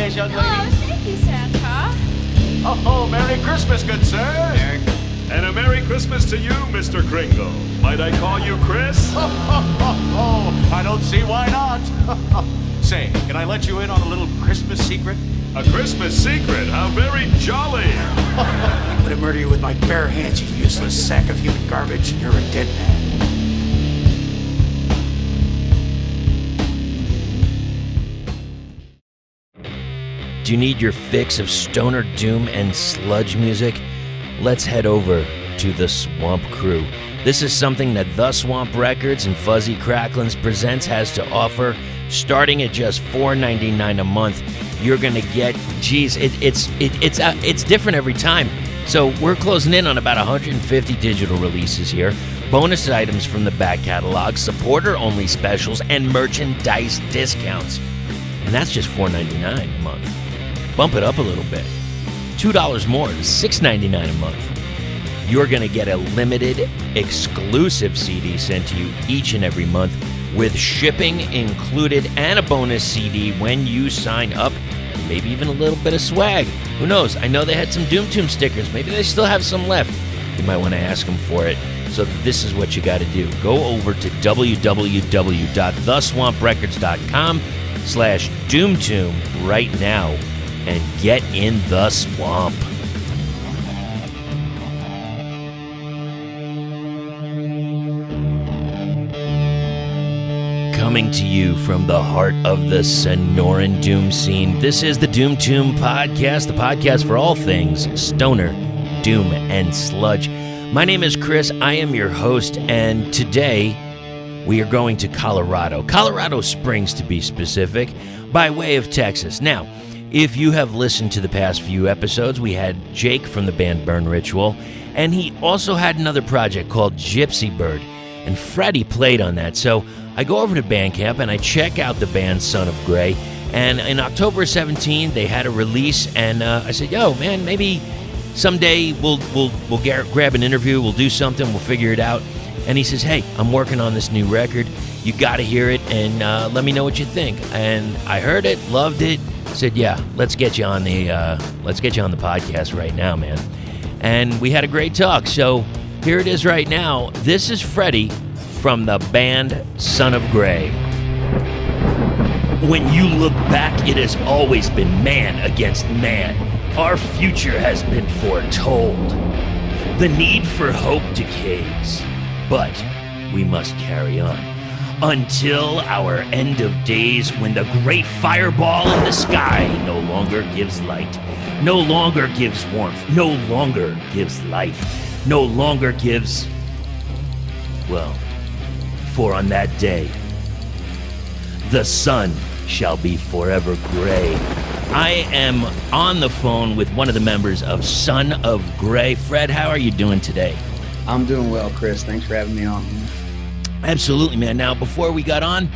holidays, young lady. Oh, thank you, Santa. Oh, Merry Christmas, good sir. And a Merry Christmas to you, Mr. Kringle. Might I call you Chris? I don't see why not. Say, can I let you in on a little Christmas secret? A Christmas secret? How very jolly. I'm gonna murder you with my bare hands, you useless sack of human garbage. You're a dead man. Do you need your fix of stoner doom and sludge music? Let's head over to the Swamp Krewe. This is something that The Swamp Records and Fuzzy Cracklins Presents has to offer. Starting at just $4.99 a month, you're gonna get, it's different every time. So we're closing in on about 150 digital releases here, bonus items from the back catalog, supporter-only specials, and merchandise discounts. And that's just $4.99 a month. Bump it up a little bit. $2 more to $6.99 a month. You're going to get a limited, exclusive CD sent to you each and every month with shipping included and a bonus CD when you sign up. Maybe even a little bit of swag. Who knows? I know they had some Doom Tomb stickers. Maybe they still have some left. You might want to ask them for it. So this is what you got to do. Go over to www.theswamprecords.com/doomtomb right now and get in the swamp. Coming to you from the heart of the Sonoran Doom scene, this is the Doom Tomb Podcast, the podcast for all things stoner, doom, and sludge. My name is Chris. I am your host, and today we are going to Colorado Springs to be specific, by way of Texas. Now, if you have listened to the past few episodes, we had Jake from the band Burn Ritual, and he also had another project called Gypsy Bird, and Freddie played on that. So I go over to Bandcamp and I check out the band Son of Grey, and in October 17, they had a release, and I said, yo, man, maybe someday we'll grab an interview, we'll do something, we'll figure it out. And he says, hey, I'm working on this new record. You got to hear it, and let me know what you think. And I heard it, loved it. Said, yeah, let's get you on the podcast right now, man. And we had a great talk. So here it is right now. This is Freddie from the band Son of Grey. When you look back, it has always been man against man. Our future has been foretold. The need for hope decays, but we must carry on until our end of days, when the great fireball in the sky no longer gives light, no longer gives warmth, no longer gives life, no longer gives, well, for on that day, the sun shall be forever gray. I am on the phone with one of the members of Son of Grey. Fred, how are you doing today? I'm doing well, Chris. Thanks for having me on. Absolutely, man. Now, before we got on,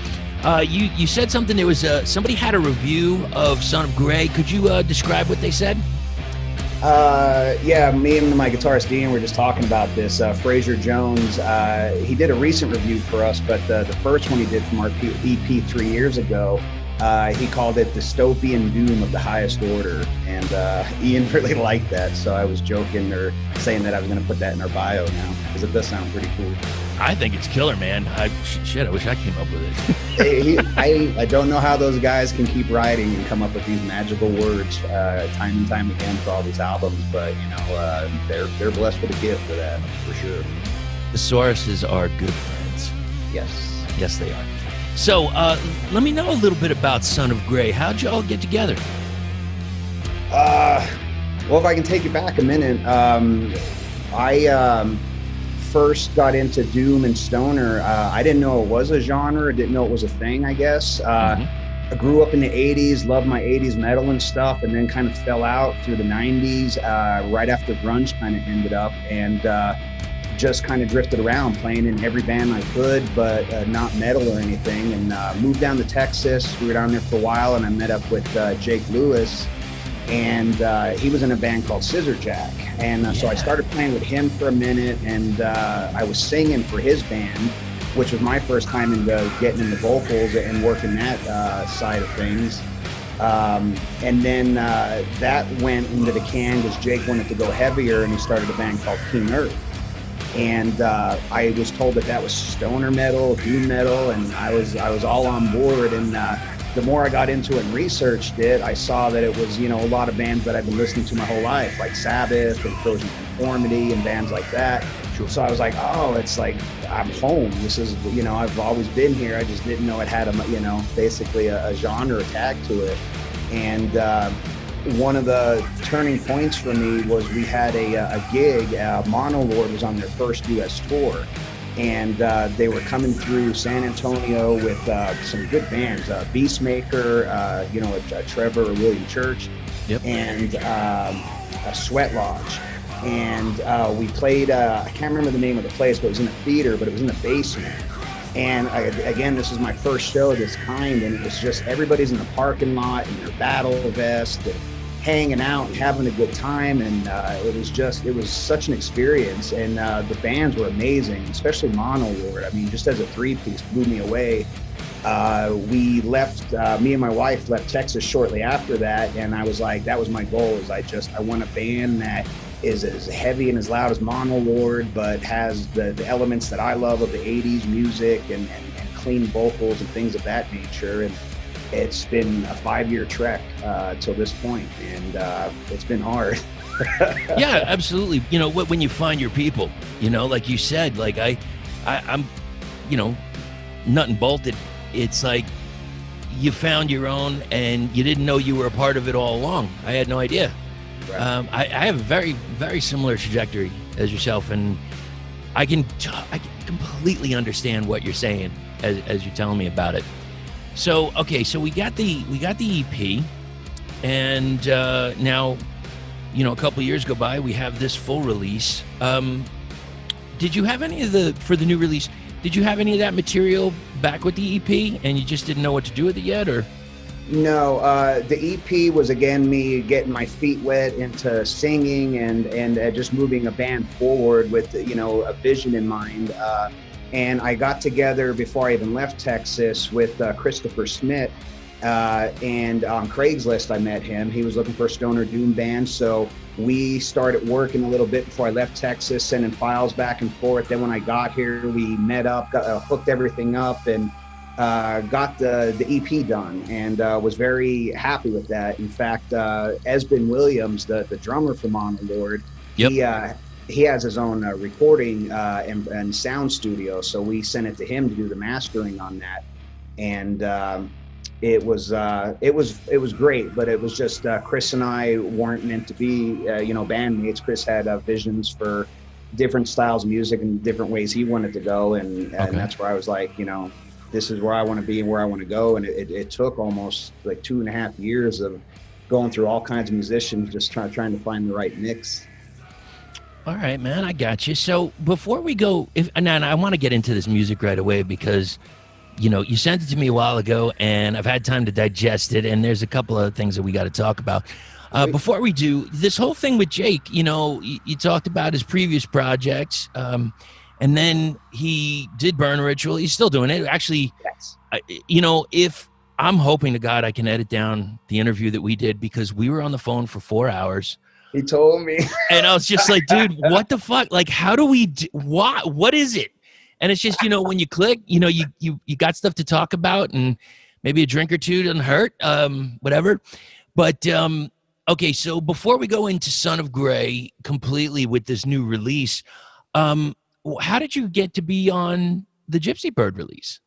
you said something. There was somebody had a review of Son of Grey. Could you describe what they said? Yeah, me and my guitarist Ian were just talking about this. Fraser Jones, he did a recent review for us, but the first one he did from our EP 3 years ago, he called it Dystopian Doom of the Highest Order, and Ian really liked that, so I was joking or saying that I was going to put that in our bio now, because it does sound pretty cool. I think it's killer, man. I wish I came up with it. I don't know how those guys can keep writing and come up with these magical words time and time again for all these albums, but they're blessed with a gift for that, for sure. The Sauruses are good friends. Yes, they are. So let me know a little bit about Son of Grey. How'd y'all get together? Well, if I can take you back a minute, I first got into doom and stoner. I didn't know it was a genre. I didn't know it was a thing, I guess. I grew up in the 80s, loved my 80s metal and stuff, and then kind of fell out through the 90s, right after grunge kind of ended up, and just kind of drifted around playing in every band I could, but not metal or anything, and moved down to Texas. We were down there for a while, and I met up with Jake Lewis, and he was in a band called Scissor Jack, and so I started playing with him for a minute, and I was singing for his band, which was my first time into getting into vocals and working that side of things. And then that went into the can because Jake wanted to go heavier, and he started a band called King Earth. And I was told that was stoner metal, doom metal, and I was all on board. And the more I got into it and researched it, I saw that it was, a lot of bands that I've been listening to my whole life, like Sabbath and Frozen Conformity and bands like that. Sure. So I was like, oh, it's like I'm home. This is, I've always been here. I just didn't know it had basically a genre tag to it. And one of the turning points for me was we had a gig. Monolord was on their first U.S. tour, and they were coming through San Antonio with some good bands, Beastmaker, Trevor or William Church, yep, and a Sweat Lodge. And we played, I can't remember the name of the place, but it was in a theater, but it was in the basement. And again, this is my first show of this kind, and it was just everybody's in the parking lot in their battle vest and hanging out and having a good time. And it was such an experience. And the bands were amazing, especially Monolord. I mean, just as a three-piece, blew me away. We left, me and my wife left Texas shortly after that, and I was like, that was my goal, is I want a band that is as heavy and as loud as Monolord, but has the elements that I love of the 80s music and clean vocals and things of that nature. And it's been a 5-year trek till this point, and it's been hard. Yeah, absolutely. When you find your people, like you said, like I'm, nut and bolted. It's like you found your own, and you didn't know you were a part of it all along. I had no idea. Right. I have a very, very similar trajectory as yourself, and I can completely understand what you're saying as you're telling me about it. So, okay, so we got the EP, and now, a couple of years go by, we have this full release. Did you have any of for the new release, did you have any of that material back with the EP, and you just didn't know what to do with it yet, or? No, the EP was, again, me getting my feet wet into singing and just moving a band forward with, a vision in mind. And I got together before I even left Texas with Christopher Smith, and on Craigslist I met him. He was looking for a stoner doom band, so we started working a little bit before I left Texas, sending files back and forth. Then when I got here, we met up, hooked everything up, and got the EP done, and was very happy with that. In fact, Esben Williams, the drummer for Monolord, yep, he has his own recording and sound studio, so we sent it to him to do the mastering on that. And it was great, but it was just Chris and I weren't meant to be bandmates. Chris had visions for different styles of music and different ways he wanted to go, and that's where I was like, this is where I want to be and where I want to go. And it took almost like 2.5 years of going through all kinds of musicians, just trying to find the right mix. All right, man, I got you. So before we go, and I want to get into this music right away because, you sent it to me a while ago, and I've had time to digest it, and there's a couple of things that we got to talk about. Before we do, this whole thing with Jake, you talked about his previous projects, and then he did Burn Ritual. He's still doing it. Actually, yes. If I'm hoping to God I can edit down the interview that we did, because we were on the phone for 4 hours. He told me. And I was just like, dude, what the fuck? Like, how do we do, what is it? And it's just, when you click, you got stuff to talk about, and maybe a drink or two doesn't hurt, whatever. But, okay, so before we go into Son of Grey completely with this new release, how did you get to be on the Gypsy Bird release?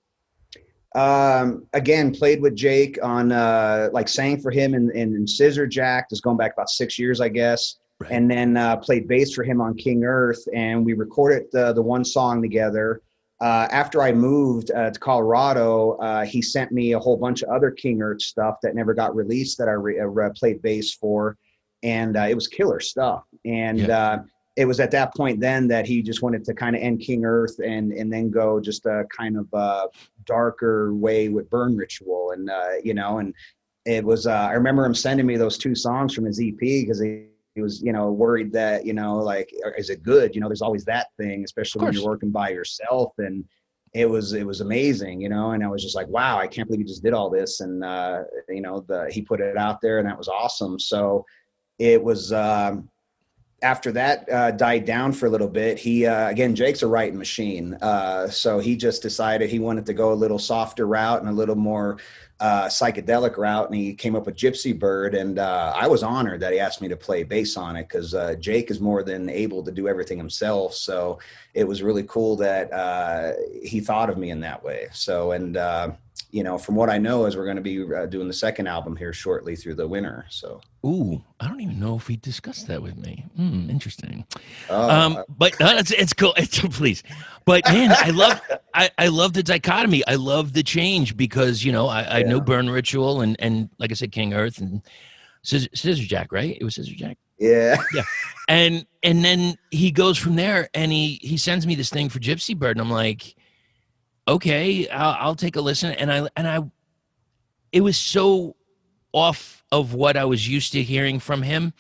Again, played with Jake on, sang for him in Scissor Jack. It's going back about 6 years, I guess. Right. And then played bass for him on King Earth, and we recorded the one song together. After I moved to Colorado, he sent me a whole bunch of other King Earth stuff that never got released that I played bass for, and it was killer stuff. And it was at that point then that he just wanted to kind of end King Earth and then go just a kind of darker way with Burn Ritual. And, and it was, I remember him sending me those 2 songs from his EP because he was, worried that, is it good? There's always that thing, especially when you're working by yourself. And it was amazing, you know, and I was just like, wow, I can't believe he just did all this. And, you know, he put it out there, and that was awesome. So it was, after that died down for a little bit, he, again, Jake's a writing machine. So he just decided he wanted to go a little softer route and a little more psychedelic route, and he came up with Gypsy Bird, and I was honored that he asked me to play bass on it, because Jake is more than able to do everything himself. So it was really cool that he thought of me in that way. So, and you know, from what I know is we're going to be doing the second album here shortly through the winter. So, ooh, I don't even know if he discussed that with me. Interesting. But it's cool. Please, but man, I love the dichotomy. I love the change, because, you know, I know Burn Ritual and like I said, King Earth and Scissor Jack, right? It was Scissor Jack. Yeah. And then he goes from there, and he sends me this thing for Gypsy Bird, and I'm like, okay, I'll take a listen. And I it was so off of what I was used to hearing from him.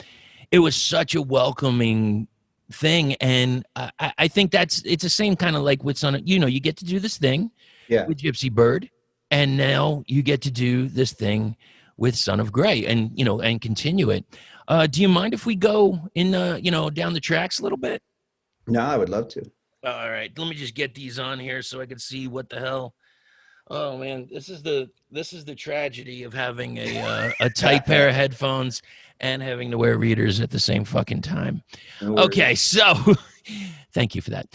It was such a welcoming thing. And I think it's the same kind of like with Son of, you know, you get to do this thing with Gypsy Bird, and now you get to do this thing with Son of Grey, and, you know, and continue it. Do you mind if we go in, you know, down the tracks a little bit? No, I would love to. All right, let me just get these on here so I can see what the hell. Oh man, this is the tragedy of having a tight pair of headphones and having to wear readers at the same fucking time. No Okay, so thank you for that.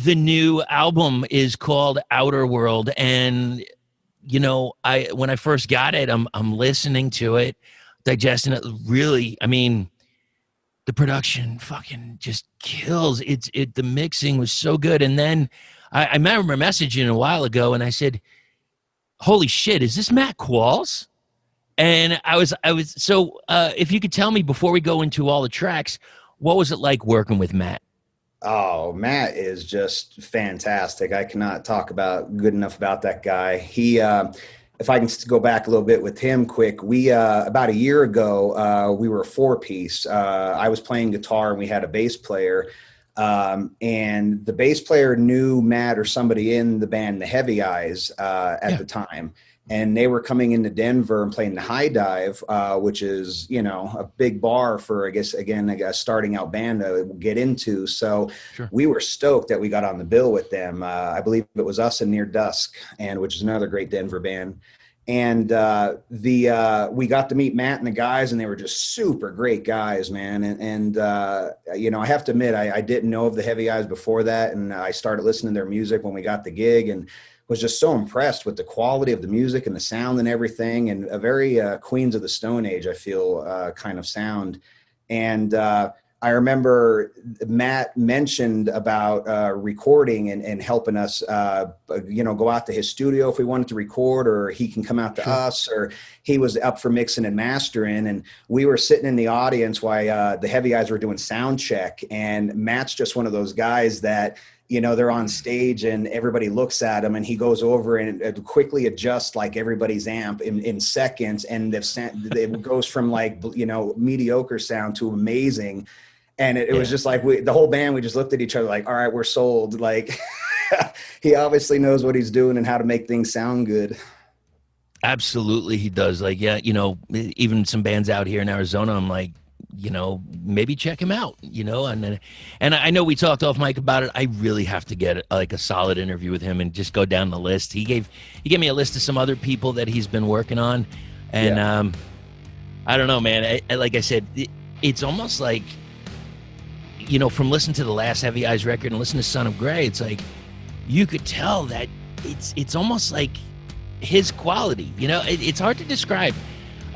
The new album is called Outer World, and you know, when I first got it, I'm listening to it, digesting it. Really, I mean, the production fucking just kills. The mixing was so good. And then I remember messaging a while ago, and I said, holy shit, is this Matt Qualls? And I was so if you could tell me before we go into all the tracks, what was it like working with Matt? Oh, Matt is just fantastic. I cannot talk good enough about that guy. He, if I can go back a little bit with him quick, we, about a year ago, we were a 4-piece. I was playing guitar, and we had a bass player. And the bass player knew Matt or somebody in the band, the Heavy Eyes, at the time. And they were coming into Denver and playing the High Dive, which is, you know, a big bar for, I guess, again, a starting out band to get into. So we were stoked that we got on the bill with them. I believe it was us and Near Dusk, which is another great Denver band. And we got to meet Matt and the guys, and they were just super great guys, man. And you know, I have to admit, I didn't know of the Heavy Eyes before that. And I started listening to their music when we got the gig, and was just so impressed with the quality of the music and the sound and everything, and a very Queens of the Stone Age, I feel, kind of sound. And I remember Matt mentioned about recording and helping us, you know, go out to his studio if we wanted to record, or he can come out to us, or he was up for mixing and mastering. And we were sitting in the audience while the Heavy Eyes were doing sound check. And Matt's just one of those guys that, you know, they're on stage and everybody looks at him, and he goes over and quickly adjusts like everybody's amp in seconds. And it goes from like, you know, mediocre sound to amazing. And it was just like the whole band, we just looked at each other like, all right, we're sold. Like he obviously knows what he's doing and how to make things sound good. Absolutely, he does. Like, yeah, you know, even some bands out here in Arizona, I'm like, you know, maybe check him out, you know, and I know we talked off mic about it. I really have to get like a solid interview with him and just go down the list. He gave me a list of some other people that he's been working on, and I don't know, man. Like I said, it's almost like, you know, from listening to the last Heavy Eyes record and listening to Son of Grey, it's like you could tell that it's almost like his quality. You know, it's hard to describe.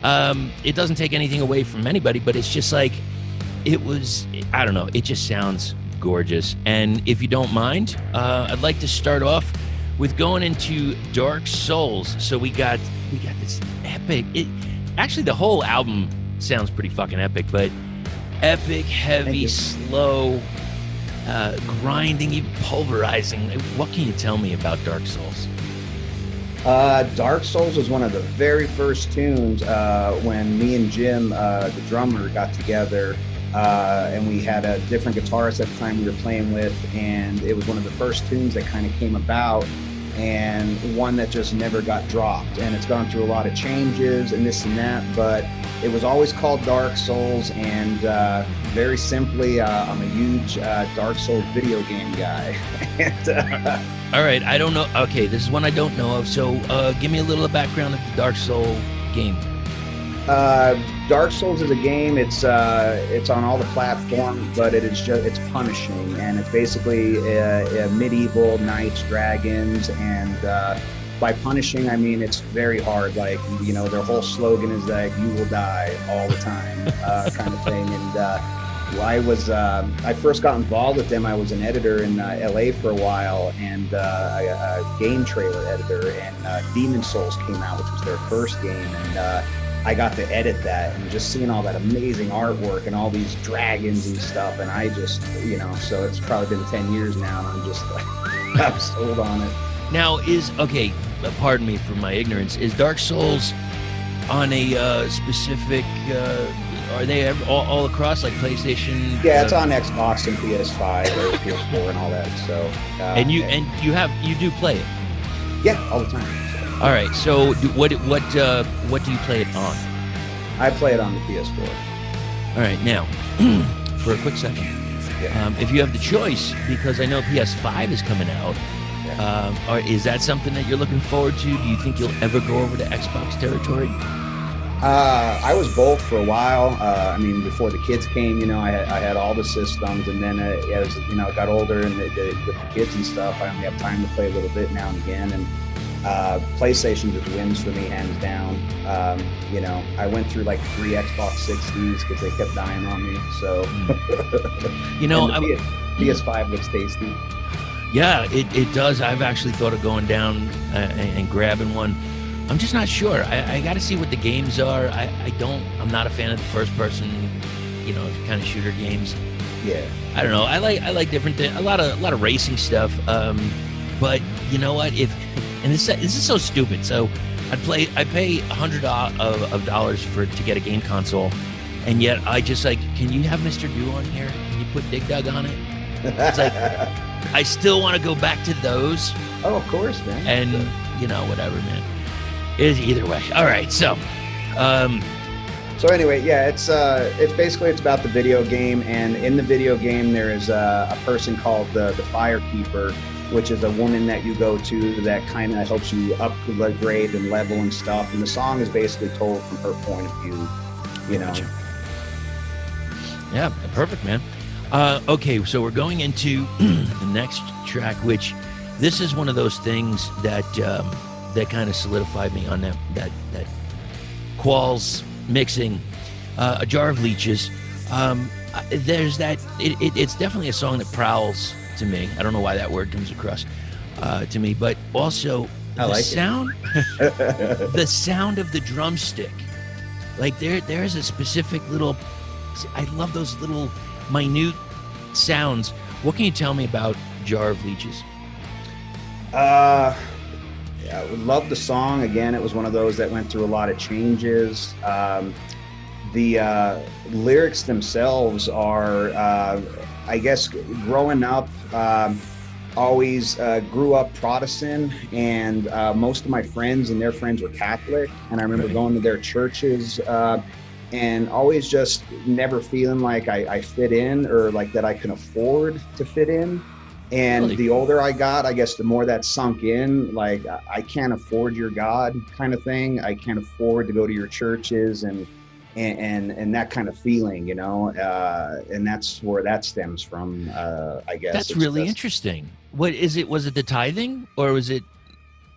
It doesn't take anything away from anybody, but it's just like, I don't know, it just sounds gorgeous. And if you don't mind, I'd like to start off with going into Dark Souls. So we got this epic, actually the whole album sounds pretty fucking epic, but epic, heavy, slow, grinding, even pulverizing. What can you tell me about Dark Souls? Dark Souls was one of the very first tunes when me and Jim, the drummer, got together, and we had a different guitarist at the time we were playing with, and it was one of the first tunes that kind of came about. and one that just never got dropped. And it's gone through a lot of changes and this and that, but it was always called Dark Souls. And very simply, I'm a huge Dark Souls video game guy. And, all right, I don't know. Okay, this is one I don't know of. So give me a little background of the Dark Soul game. Dark Souls is a game. It's on all the platforms, but it's punishing, and it's basically a medieval knights, dragons, and by punishing I mean it's very hard. Like, you know, their whole slogan is like "you will die" all the time, kind of thing. And I first got involved with them. I was an editor in LA for a while, and a game trailer editor, and Demon Souls came out, which was their first game, and I got to edit that, and just seeing all that amazing artwork and all these dragons and stuff, and I just, you know, so it's probably been 10 years now, and I'm just like, I'm sold on it. Now pardon me for my ignorance, is Dark Souls on a specific, are they all across, like PlayStation? Yeah, it's on Xbox and PS5 or PS4 and all that, so. And you do play it? Yeah, all the time. All right, so what do you play it on? I play it on the PS4. All right, now, for a quick second, if you have the choice, because I know PS5 is coming out, is that something that you're looking forward to? Do you think you'll ever go over to Xbox territory? I was both for a while. I mean, before the kids came, you know, I had all the systems, and then as you know, I got older and with the kids and stuff, I only have time to play a little bit now and again, and PlayStation just wins for me, hands down. You know, I went through like 3 Xbox 60s because they kept dying on me. So, you know, PS5 looks tasty. Yeah, it does. I've actually thought of going down and grabbing one. I'm just not sure. I got to see what the games are. I'm not a fan of the first person, you know, kind of shooter games. Yeah. I don't know. I like different things. A lot of racing stuff. But you know what? And this is so stupid. So I pay $100 to get a game console, and yet I just like, can you have Mr. Do on here? Can you put Dig Dug on it? It's like I still want to go back to those. Oh, of course, man. And you know, whatever, man. It's either way. All right, so. So anyway, yeah, it's basically about the video game, and in the video game there is a person called the Firekeeper, which is a woman that you go to that kind of helps you upgrade and level and stuff. And the song is basically told from her point of view, you know. Gotcha. Yeah, perfect, man. Okay, so we're going into the next track, which this is one of those things that that kind of solidified me on that Qualls mixing A Jar of Leeches. There's that. It's definitely a song that prowls to me. I don't know why that word comes across to me, but also the sound of the drumstick. Like there's a specific little. I love those little minute sounds. What can you tell me about Jar of Leeches? Yeah, I love the song. Again, it was one of those that went through a lot of changes. The lyrics themselves are, I guess, growing up, always grew up Protestant, and most of my friends and their friends were Catholic. And I remember going to their churches and always just never feeling like I fit in, or like that I can afford to fit in. And the older I got, I guess the more that sunk in, like I can't afford your God kind of thing. I can't afford to go to your churches and that kind of feeling, you know, and that's where that stems from, I guess. That's really interesting. What is it? Was it the tithing, or was it?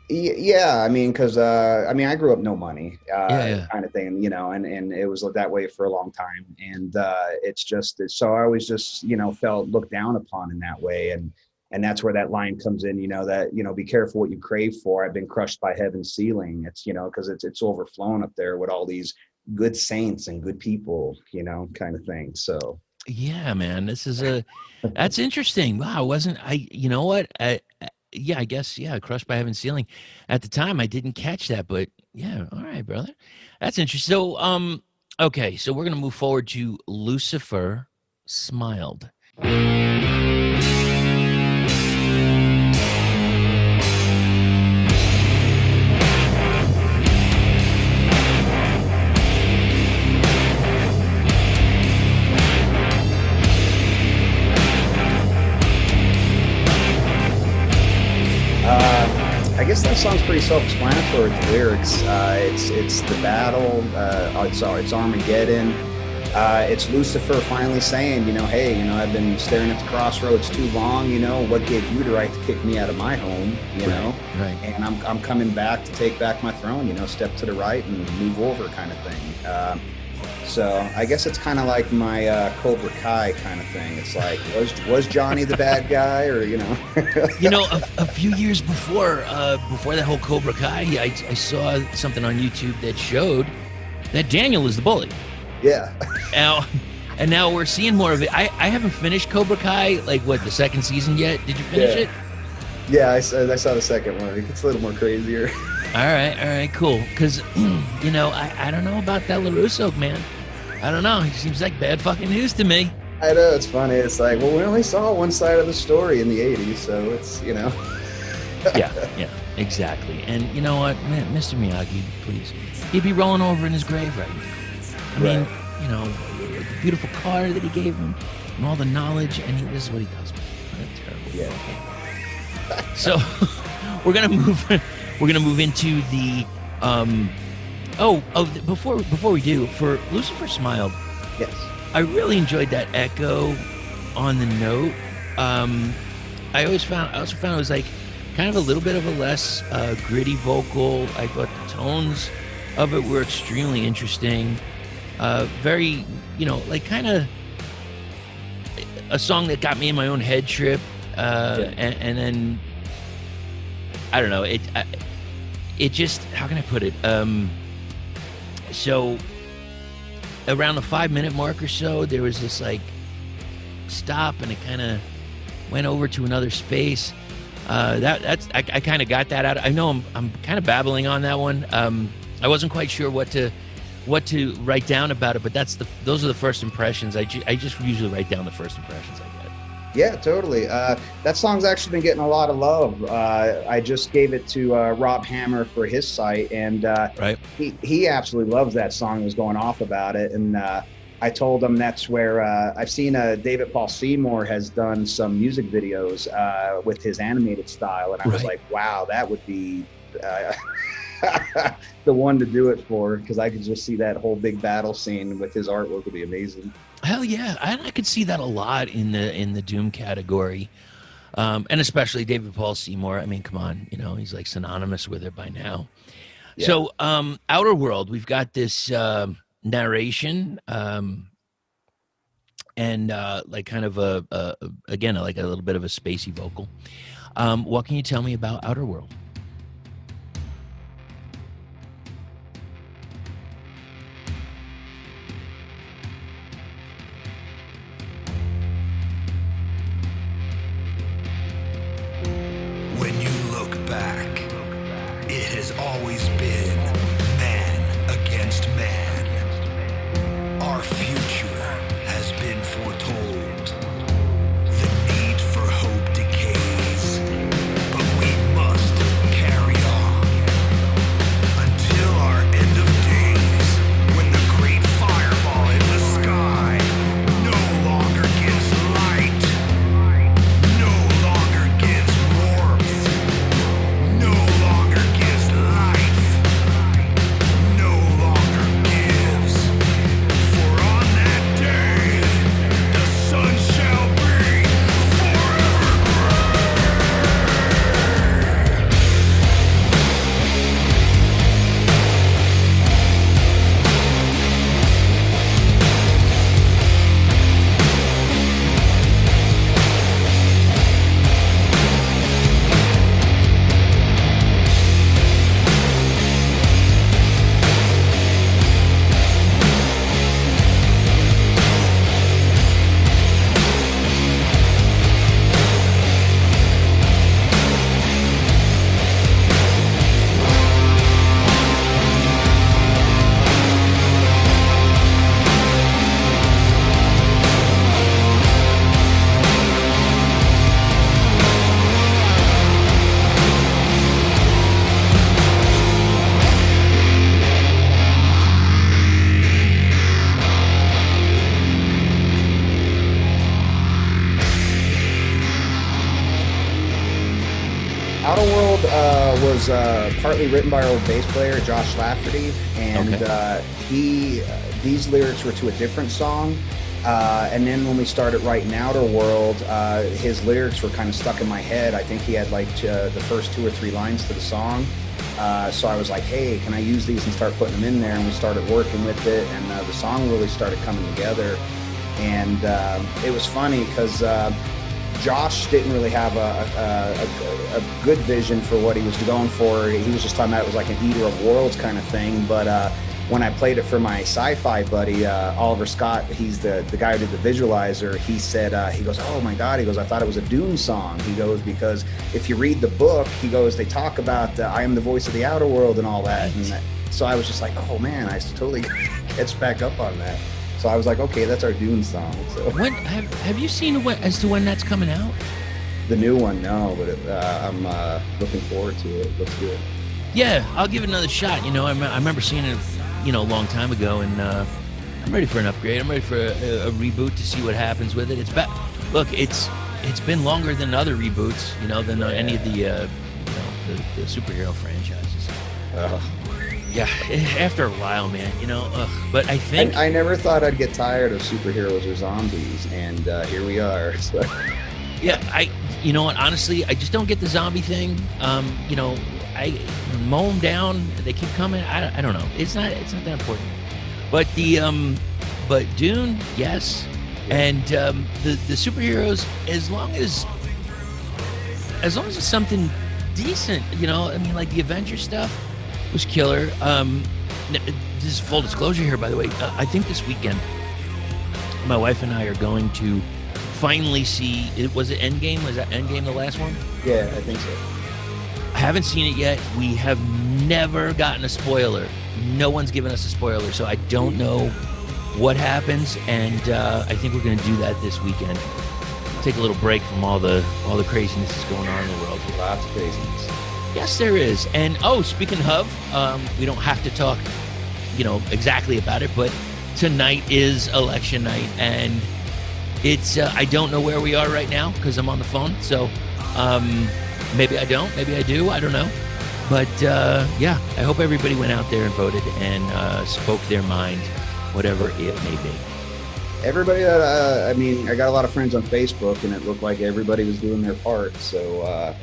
Yeah, I mean, because I grew up no money, yeah. kind of thing, you know, and it was that way for a long time, and it's just so I always just, you know, felt looked down upon in that way, and that's where that line comes in, you know, that, you know, be careful what you crave for. I've been crushed by heaven's ceiling. It's, you know, because it's overflowing up there with all these good saints and good people, you know, kind of thing. So yeah, man, that's interesting. Wow, you know what? Yeah, I guess, yeah, crushed by heaven's ceiling. At the time, I didn't catch that, but yeah, all right, brother. That's interesting. So, okay, so we're going to move forward to Lucifer Smiled. that song's pretty self-explanatory. The lyrics, it's the battle. It's Armageddon. It's Lucifer finally saying, hey, I've been staring at the crossroads too long. What gave you the right to kick me out of my home? Right. And I'm coming back to take back my throne. Step to the right and move over, kind of thing. So I guess it's kind of like my Cobra Kai kind of thing. It's like, was Johnny the bad guy, or a few years before that whole Cobra Kai, I saw something on YouTube that showed that Daniel is the bully. Yeah. Now we're seeing more of it. I haven't finished Cobra Kai, the second season yet. Did you finish it? Yeah, I saw the second one. It's a little more crazier. All right, cool. Because, I don't know about that LaRusso, man. I don't know. He seems like bad fucking news to me. I know, it's funny. It's like, well, we only saw one side of the story in the 80s, so it's, Yeah, exactly. And you know what, man, Mr. Miyagi, please. He'd be rolling over in his grave right now. I mean, the beautiful car that he gave him and all the knowledge, and this is what he does. What a terrible fucking. So we're gonna move into the before we do, for Lucifer Smiled. Yes. I really enjoyed that echo on the note. I also found it was like kind of a little bit of a less gritty vocal. I thought the tones of it were extremely interesting. Very, kind of a song that got me in my own head trip. And then I don't know, it just, how can I put it? So around the 5-minute mark or so, there was this stop, and it kind of went over to another space. I kind of got that out. I know I'm kind of babbling on that one. I wasn't quite sure what to write down about it, but those are the first impressions. I just usually write down the first impressions I get. Yeah, totally. That song's actually been getting a lot of love. I just gave it to Rob Hammer for his site, and he absolutely loves that song. Was going off about it, and I told him that's where I've seen David Paul Seymour has done some music videos with his animated style, and I was like, wow, that would be the one to do it for, because I could just see that whole big battle scene with his artwork would be amazing. Hell yeah, I could see that a lot in the Doom category, and especially David Paul Seymour. I mean, come on, he's like synonymous with it by now. Yeah. So, Outer World, we've got this narration, and kind of again like a little bit of a spacey vocal. What can you tell me about Outer World? When you look back, it has always been man against man. Our future has been foretold. The need for hope decays, but we must was partly written by our old bass player, Josh Lafferty, and these lyrics were to a different song. And then when we started writing Outer World, his lyrics were kind of stuck in my head. I think he had like the first 2 or 3 lines to the song. So I was like, hey, can I use these and start putting them in there? And we started working with it, and the song really started coming together. And it was funny because Josh didn't really have a good vision for what he was going for. He was just talking about it was like an Eater of Worlds kind of thing. But when I played it for my sci-fi buddy, Oliver Scott, he's the guy who did the visualizer, he said, he goes, oh my God, he goes, I thought it was a Dune song. He goes, because if you read the book, he goes, they talk about I am the voice of the outer world and all that. And so I was just like, oh man, I totally catch back up on that. So I was like, okay, that's our Dune song. So When have you seen as to when that's coming out? the new one, no, but I'm looking forward to it. Looks good. Yeah, I'll give it another shot. You know, I remember seeing it, a long time ago, and I'm ready for an upgrade. I'm ready for a reboot to see what happens with it. Look, it's been longer than other reboots, than any of the superhero franchises. Yeah, after a while, man, but I think I never thought I'd get tired of superheroes or zombies, and here we are. So. Yeah, you know what? Honestly, I just don't get the zombie thing. I mow them down. They keep coming. I don't know. It's not that important. But but Dune, yes, and the superheroes, as long as it's something decent, like the Avengers stuff was killer. This is full disclosure here, by the way. I think this weekend, my wife and I are going to finally see. Was it Endgame? Was that Endgame the last one? Yeah, I think so. I haven't seen it yet. We have never gotten a spoiler. No one's given us a spoiler, so I don't know what happens. And I think we're going to do that this weekend. Take a little break from all the craziness that's going on in the world. Lots of craziness. Yes, there is. And speaking of, we don't have to talk, exactly about it, but tonight is election night, and it's I don't know where we are right now because I'm on the phone. So maybe I don't, maybe I do, I don't know. But yeah, I hope everybody went out there and voted and spoke their mind, whatever it may be. Everybody that I got a lot of friends on Facebook, and it looked like everybody was doing their part. So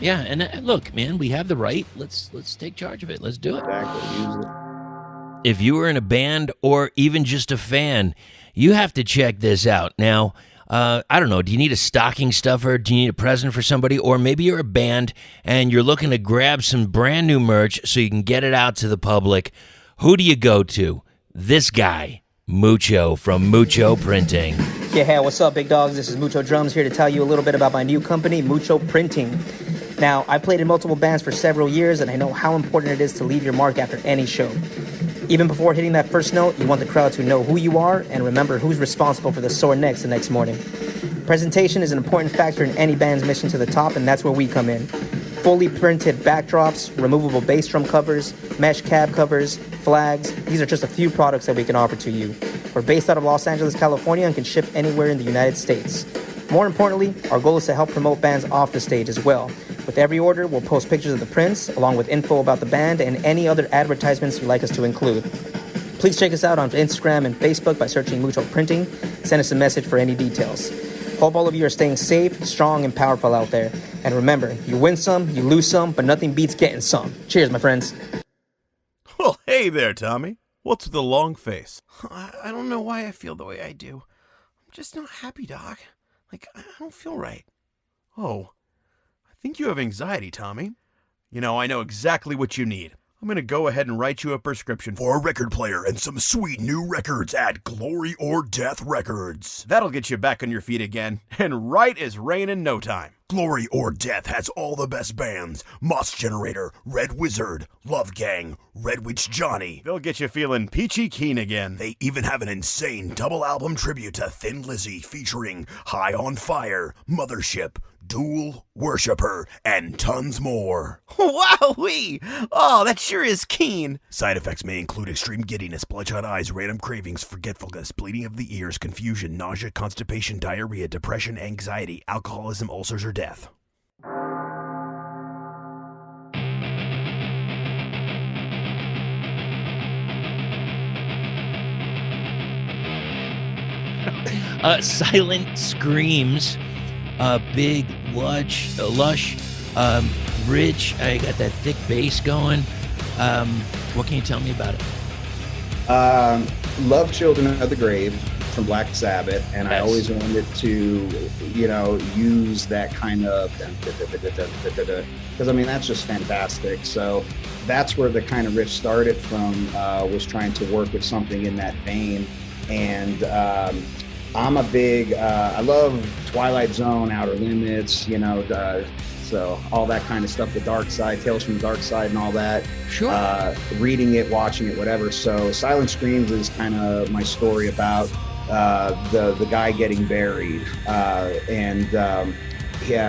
Yeah, and look, man, we have the right. Let's take charge of it. Let's do it. Exactly. Use it. If you were in a band or even just a fan, you have to check this out. Now, I don't know, do you need a stocking stuffer? Do you need a present for somebody? Or maybe you're a band and you're looking to grab some brand new merch so you can get it out to the public. Who do you go to? This guy, Mucho from Mucho Printing. Yeah, hey, what's up, big dogs? This is Mucho Drums here to tell you a little bit about my new company, Mucho Printing. Now, I played in multiple bands for several years, and I know how important it is to leave your mark after any show. Even before hitting that first note, you want the crowd to know who you are and remember who's responsible for the sore necks the next morning. Presentation is an important factor in any band's mission to the top, and that's where we come in. Fully printed backdrops, removable bass drum covers, mesh cab covers, flags. These are just a few products that we can offer to you. We're based out of Los Angeles, California, and can ship anywhere in the United States. More importantly, our goal is to help promote bands off the stage as well. With every order, we'll post pictures of the prints, along with info about the band and any other advertisements you'd like us to include. Please check us out on Instagram and Facebook by searching Mucho Printing. Send us a message for any details. Hope all of you are staying safe, strong, and powerful out there. And remember, you win some, you lose some, but nothing beats getting some. Cheers, my friends. Well, hey there, Tommy. What's with the long face? I don't know why I feel the way I do. I'm just not happy, Doc. I don't feel right. Oh, I think you have anxiety, Tommy. I know exactly what you need. I'm going to go ahead and write you a prescription For a record player and some sweet new records at Glory or Death Records. That'll get you back on your feet again, and right as rain in no time. Glory or Death has all the best bands. Moss Generator, Red Wizard, Love Gang, Red Witch Johnny. They'll get you feeling peachy keen again. They even have an insane double album tribute to Thin Lizzy featuring High on Fire, Mothership, Duel, Worshipper, and tons more. Wowee! Oh, that sure is keen. Side effects may include extreme giddiness, bloodshot eyes, random cravings, forgetfulness, bleeding of the ears, confusion, nausea, constipation, diarrhea, depression, anxiety, alcoholism, ulcers, or death. Silent Screams, big, lush, rich. I got that thick bass going. What can you tell me about it? Love Children of the Grave from Black Sabbath, and I always wanted to, use that kind of, because I mean, that's just fantastic. So that's where the kind of riff started from, was trying to work with something in that vein. And I'm a big, I love Twilight Zone, Outer Limits, so all that kind of stuff, the Dark Side, Tales from the Dark Side and all that. Sure. Reading it, watching it, whatever. So Silent Screams is kind of my story about the guy getting buried.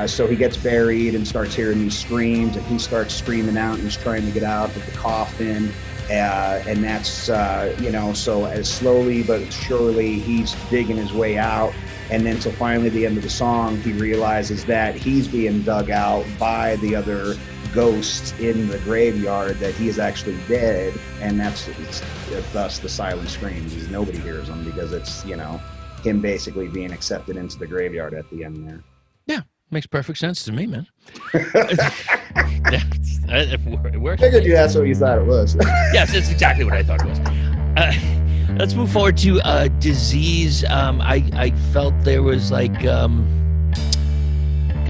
So he gets buried and starts hearing these screams, and he starts screaming out and he's trying to get out of the coffin. And that's, so as slowly but surely he's digging his way out. And then till finally the end of the song, he realizes that he's being dug out by the other ghosts in the graveyard, that he is actually dead. And that's thus the silent screams. Nobody hears him because it's, him basically being accepted into the graveyard at the end there. Yeah, makes perfect sense to me, man. It works. I figured that's what you thought it was. Yes, that's exactly what I thought it was. Let's move forward to Disease. I felt there was like kind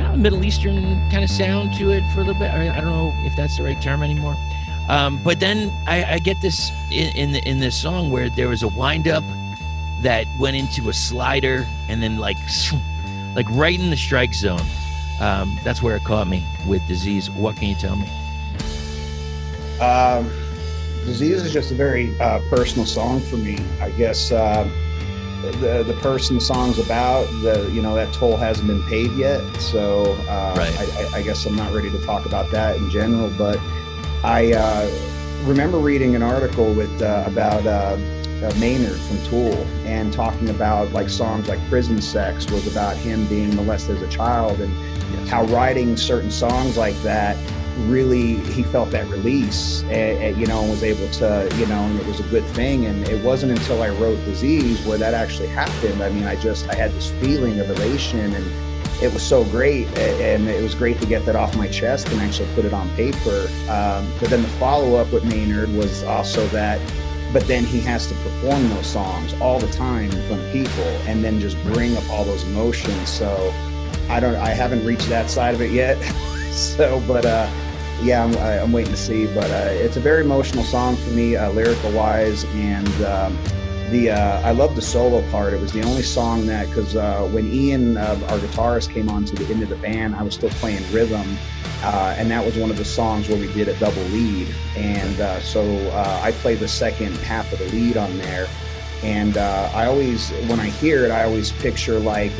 of a Middle Eastern kind of sound to it for a little bit. I don't know if that's the right term anymore. But then I get this in this song where there was a wind up that went into a slider and then like right in the strike zone. That's where it caught me with Disease. What can you tell me? Disease is just a very personal song for me. I guess the person the song's about, that toll hasn't been paid yet. So I guess I'm not ready to talk about that in general. But I remember reading an article about Maynard from Tool, and talking about like songs like Prison Sex was about him being molested as a child, and how writing certain songs like that, really he felt that release and was able to, and it was a good thing. And it wasn't until I wrote Disease where that actually happened. I mean, I had this feeling of elation, and it was so great, and it was great to get that off my chest and actually put it on paper. But then the follow-up with Maynard was also that, but then he has to perform those songs all the time in front of people and then just bring up all those emotions. So I haven't reached that side of it yet. So, but I'm waiting to see. But it's a very emotional song for me, lyrical wise, and I love the solo part. It was the only song that, because when Ian, our guitarist, came on to the end of the band, I was still playing rhythm, and that was one of the songs where we did a double lead, and so I played the second half of the lead on there. And I always, when I hear it, I always picture like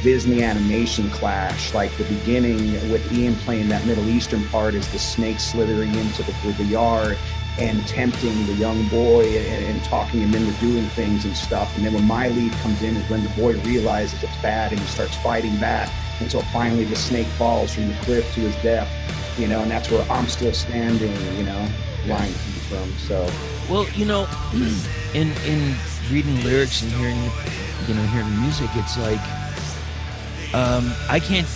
Disney animation Clash, like the beginning with Ian playing that Middle Eastern part is the snake slithering into the yard and tempting the young boy and talking him into doing things and stuff. And then when my lead comes in is when the boy realizes it's bad and he starts fighting back until finally the snake falls from the cliff to his death, and that's where I'm Still Standing, line comes from. So. Well, in reading lyrics and hearing the music, it's like, I can't,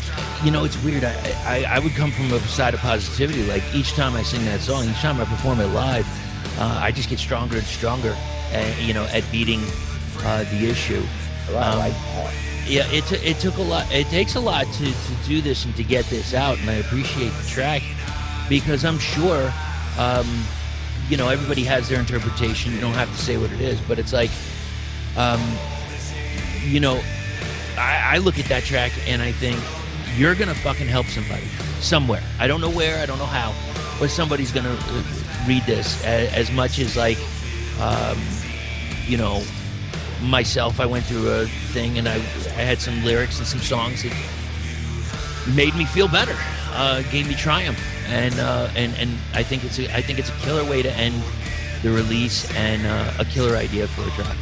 it's weird. I would come from a side of positivity. Like each time I sing that song, each time I perform it live, I just get stronger and stronger, at beating the issue. Yeah, it took a lot. It takes a lot to do this and to get this out, and I appreciate the track because I'm sure. Everybody has their interpretation. You don't have to say what it is, but it's like, I look at that track and I think you're going to fucking help somebody somewhere. I don't know where, I don't know how, but somebody's going to read this as much as like, myself, I went through a thing and I had some lyrics and some songs that made me feel better, gave me triumph. And I think it's a killer way to end the release and a killer idea for a track.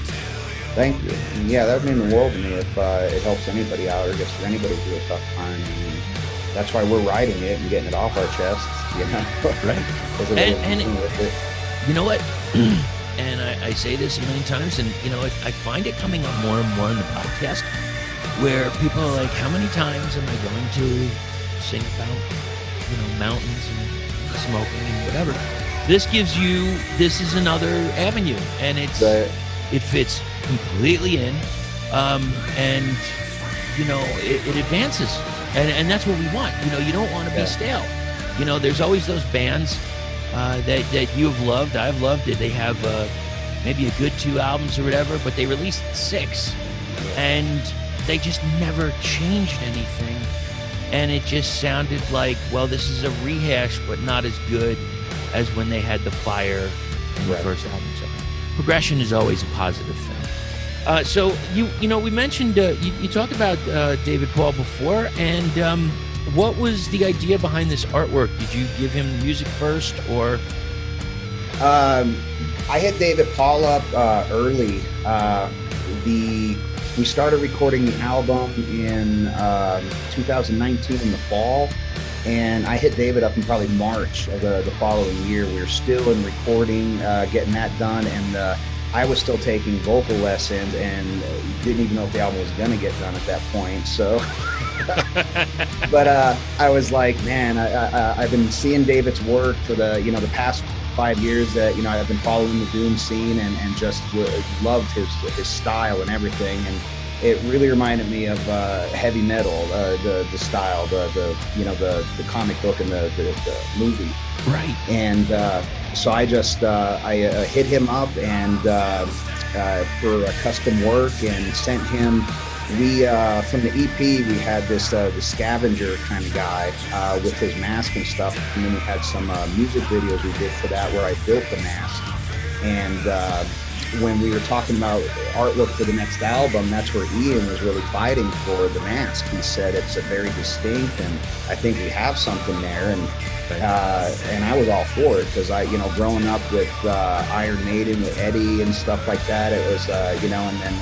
Thank you. And yeah, that would mean the world to me if it helps anybody out or gets anybody through a tough time. I mean, that's why we're writing it and getting it off our chests, Right. And you know what? and I say this many times, and I find it coming up more and more in the podcast, where people are like, how many times am I going to sing about mountains and smoking and whatever? This is another avenue, and it fits completely in, and it advances, and that's what we want. You don't want to be stale. There's always those bands that you have loved, I've loved it. They have maybe a good 2 albums or whatever, but they released 6, and they just never changed anything, and it just sounded like, well, this is a rehash, but not as good as when they had the fire in the first album. So progression is always a positive thing. So we mentioned you talked about David Paul before, and what was the idea behind this artwork? Did you give him music first, or? I hit David Paul up early. We started recording the album in 2019 in the fall, and I hit David up in probably March of the following year. We were still in recording, getting that done, and I was still taking vocal lessons and didn't even know if the album was going to get done at that point. So, but I was like, man, I've been seeing David's work for the past 5 years that, I've been following the Doom scene and just loved his style and everything. And it really reminded me of heavy metal, the style, the comic book and the movie. Right. And so I just I hit him up and for a custom work and sent him. We from the EP we had this the scavenger kind of guy with his mask and stuff, and then we had some music videos we did for that where I built the mask. And when we were talking about artwork for the next album, that's where Ian was really fighting for the mask. He said it's a very distinct, and I think we have something there. And I was all for it because growing up with Iron Maiden with Eddie and stuff like that, it was and then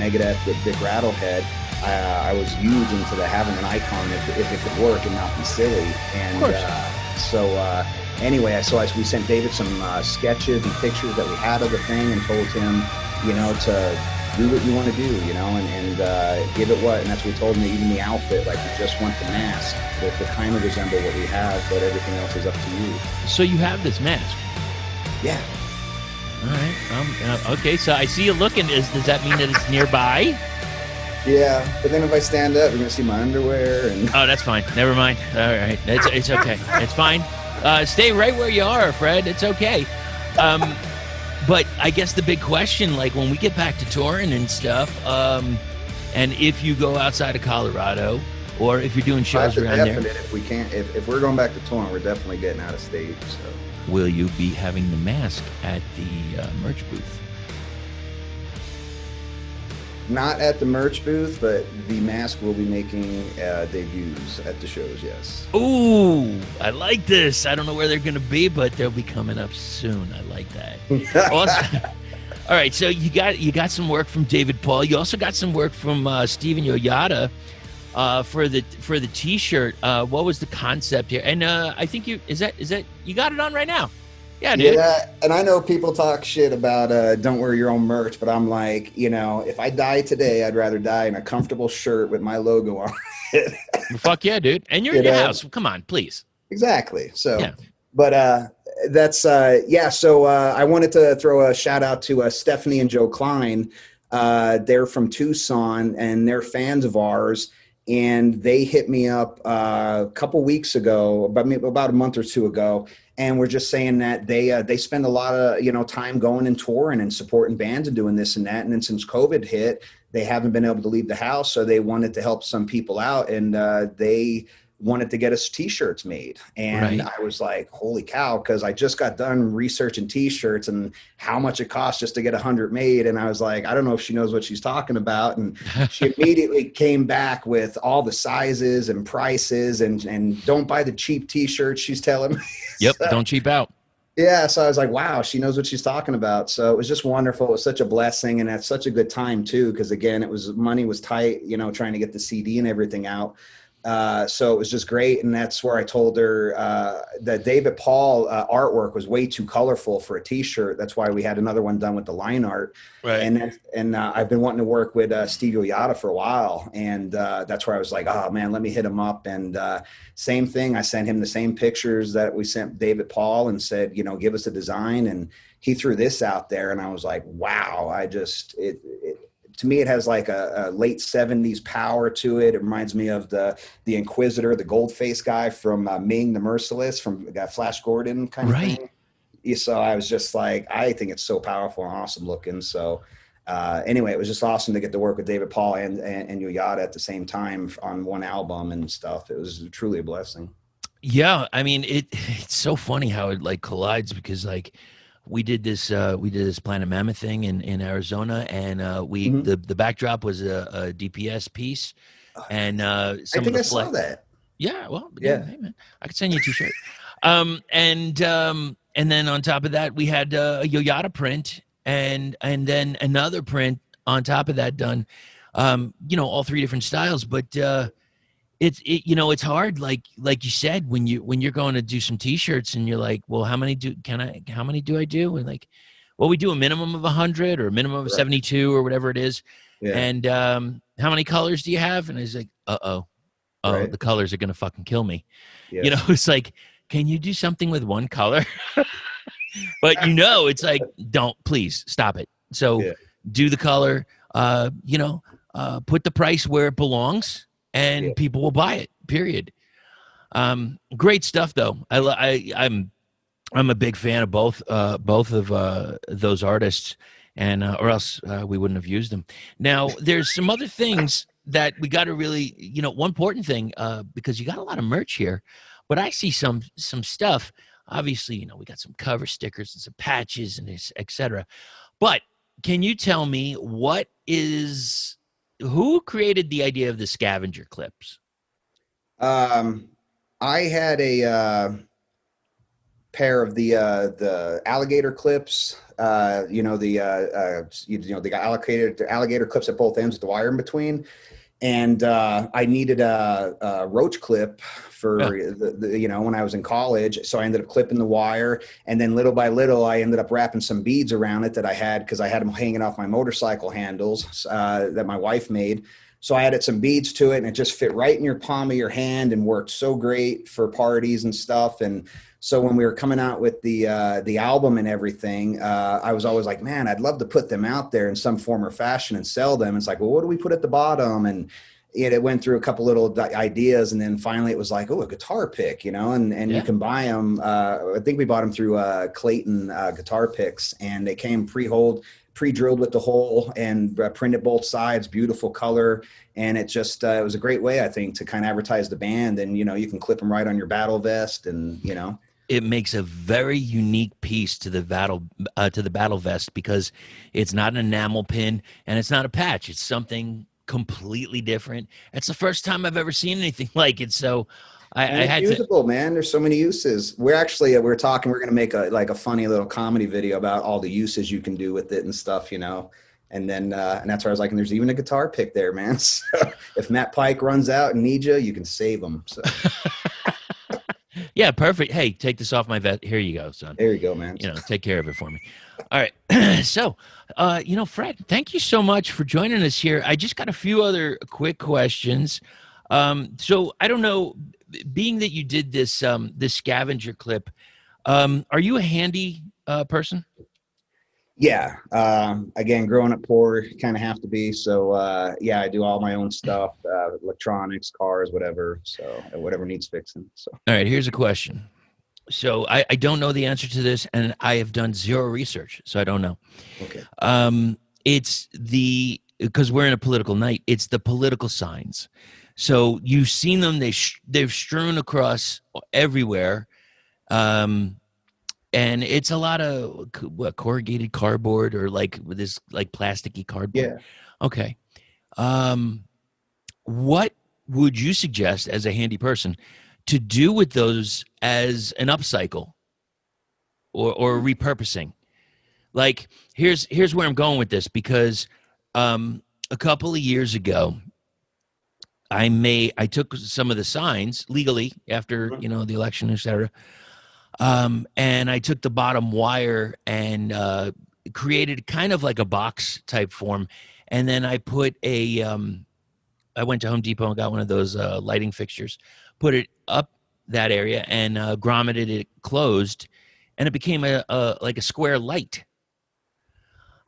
Megadeth with Big Rattlehead. I was huge into having an icon if it could work and not be silly. And anyway, we sent David some sketches and pictures that we had of the thing and told him, to do what you want to do, and give it what. And that's what we told him, even the outfit, like we just want the mask to kind of resemble what we have, but everything else is up to you. So you have this mask? Yeah. All right. Okay, so I see you looking. Does that mean that it's nearby? Yeah, but then if I stand up, you're going to see my underwear. And Oh, that's fine. Never mind. All right. It's okay. It's fine. Stay right where you are, Fred. It's okay. But I guess the big question, like when we get back to touring and stuff, and if you go outside of Colorado, or if you're doing shows around there. If we can't, if we're going back to touring, we're definitely getting out of state. So, will you be having the mask at the merch booth? Not at the merch booth, but the mask will be making debuts at the shows, yes. Ooh, I like this. I don't know where they're going to be, but they'll be coming up soon. I like that. Awesome. All right, so you got some work from David Paul. You also got some work from Steven Yoyada for the T-shirt. What was the concept here? And I think you got it on right now. Yeah, dude. Yeah, and I know people talk shit about don't wear your own merch, but I'm like, if I die today, I'd rather die in a comfortable shirt with my logo on it. Fuck yeah, dude. And you're in your house. Come on, please. Exactly. So, yeah. But that's, so I wanted to throw a shout out to Stephanie and Joe Klein. They're from Tucson, and they're fans of ours. And they hit me up a couple weeks ago, about a month or two ago, and we're just saying that they spend a lot of time going and touring and supporting bands and doing this and that. And then since COVID hit, they haven't been able to leave the house, so they wanted to help some people out, and they wanted to get us T-shirts made. And right. I was like, holy cow, because I just got done researching T-shirts and how much it costs just to get 100 made. And I was like, I don't know if she knows what she's talking about. And she immediately came back with all the sizes and prices and don't buy the cheap T-shirts, she's telling me. Yep, so, don't cheap out. Yeah, so I was like, wow, she knows what she's talking about. So it was just wonderful. It was such a blessing, and at such a good time too, because again, money was tight, trying to get the CD and everything out. So it was just great. And that's where I told her that David Paul artwork was way too colorful for a t-shirt. That's why we had another one done with the line art. Right. And I've been wanting to work with Steve Yoyada for a while. And that's where I was like, oh man, let me hit him up. And same thing. I sent him the same pictures that we sent David Paul and said, you know, give us a design. And he threw this out there. And I was like, wow, to me, it has like a late 70s power to it. It reminds me of the Inquisitor, the gold face guy from Ming the Merciless, from Flash Gordon kind of thing. So I was just like, I think it's so powerful and awesome looking. So anyway, it was just awesome to get to work with David Paul and Yoyada at the same time on one album and stuff. It was truly a blessing. Yeah, I mean, it's so funny how it like collides, because like we did this Planet Mammoth thing in Arizona, and the backdrop was a DPS piece, and I think I saw that. Yeah, well, yeah, hey man, I could send you a t-shirt. And then on top of that, we had a Yoyada print, and then another print on top of that done. All three different styles, but it's hard, like you said, when you're going to do some t-shirts and you're like, well, how many do I do? And like, well, we do a minimum of 100 or a minimum of 72 or whatever it is. Yeah. And how many colors do you have? And I was like, right. The colors are gonna fucking kill me. Yes. It's like, can you do something with one color? But it's like, please stop it. So do the color, put the price where it belongs, and people will buy it, period. Great stuff, though. I'm a big fan of both of those artists, and or else we wouldn't have used them. Now, there's some other things that we got to really, one important thing, because you got a lot of merch here, but I see some stuff. Obviously, we got some cover stickers and some patches and et cetera. But can you tell me who created the idea of the scavenger clips? I had a pair of the alligator clips. The alligator clips at both ends with the wire in between, and I needed a roach clip for when I was in college. So I ended up clipping the wire, and then little by little, I ended up wrapping some beads around it that I had, because I had them hanging off my motorcycle handles that my wife made. So I added some beads to it, and it just fit right in your palm of your hand and worked so great for parties and stuff. And so when we were coming out with the album and everything, I was always like, man, I'd love to put them out there in some form or fashion and sell them. It's like, well, what do we put at the bottom? And it went through a couple little ideas, and then finally it was like, a guitar pick, and you can buy them. I think we bought them through Clayton Guitar Picks, and they came pre-drilled with the hole and printed both sides, beautiful color. And it just, it was a great way, I think, to kind of advertise the band. And, you can clip them right on your battle vest, and, It makes a very unique piece to the battle vest, because it's not an enamel pin and it's not a patch. It's something completely different. It's the first time I've ever seen anything like it. So I had usable, man. There's so many uses. We're talking, we're going to make a funny little comedy video about all the uses you can do with it and stuff, and then, and that's where I was like, and there's even a guitar pick there, man. So if Matt Pike runs out and needs you can save him. So. Yeah, perfect. Hey, take this off my vet. Here you go, son. There you go, man. Take care of it for me. All right. So, Fred, thank you so much for joining us here. I just got a few other quick questions. So I don't know, being that you did this scavenger clip, are you a handy person? Yeah. Again, growing up poor, you kind of have to be. So, I do all my own stuff, electronics, cars, whatever. So whatever needs fixing. So. All right, here's a question. So I don't know the answer to this, and I have done zero research, so I don't know. Okay. It's because we're in a political night, it's the political signs. So you've seen them, they've strewn across everywhere. And it's a lot of corrugated cardboard, or like this like plasticky cardboard. Yeah. Okay. What would you suggest as a handy person to do with those as an upcycle or repurposing? Like, here's where I'm going with this, because a couple of years ago, I took some of the signs legally after, the election, et cetera. And I took the bottom wire and created kind of like a box type form. And then I put I went to Home Depot and got one of those lighting fixtures, put it up that area and grommeted it closed, and it became like a square light.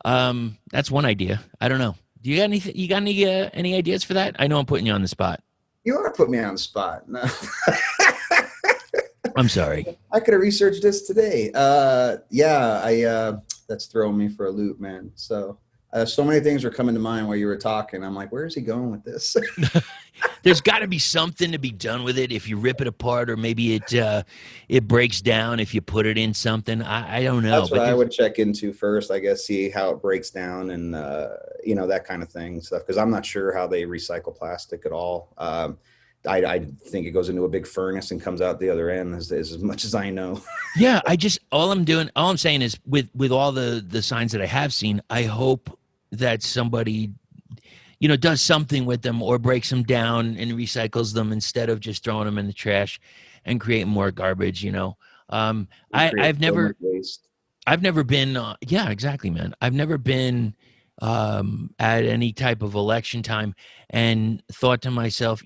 That's one idea. I don't know. Do you got anything? You got any ideas for that? I know I'm putting you on the spot. You are putting me on the spot. No. I'm sorry. I could have researched this today. That's throwing me for a loop, man. So many things were coming to mind while you were talking. I'm like, where is he going with this? There's got to be something to be done with it if you rip it apart, or maybe it breaks down if you put it in something. I don't know. That's what I would check into first, I guess, see how it breaks down and, that kind of thing stuff. Because I'm not sure how they recycle plastic at all. I think it goes into a big furnace and comes out the other end as much as I know. Yeah, all I'm saying is with all the signs that I have seen, I hope that somebody, does something with them or breaks them down and recycles them instead of just throwing them in the trash and creating more garbage, I've never been, yeah, exactly, man. I've never been at any type of election time and thought to myself,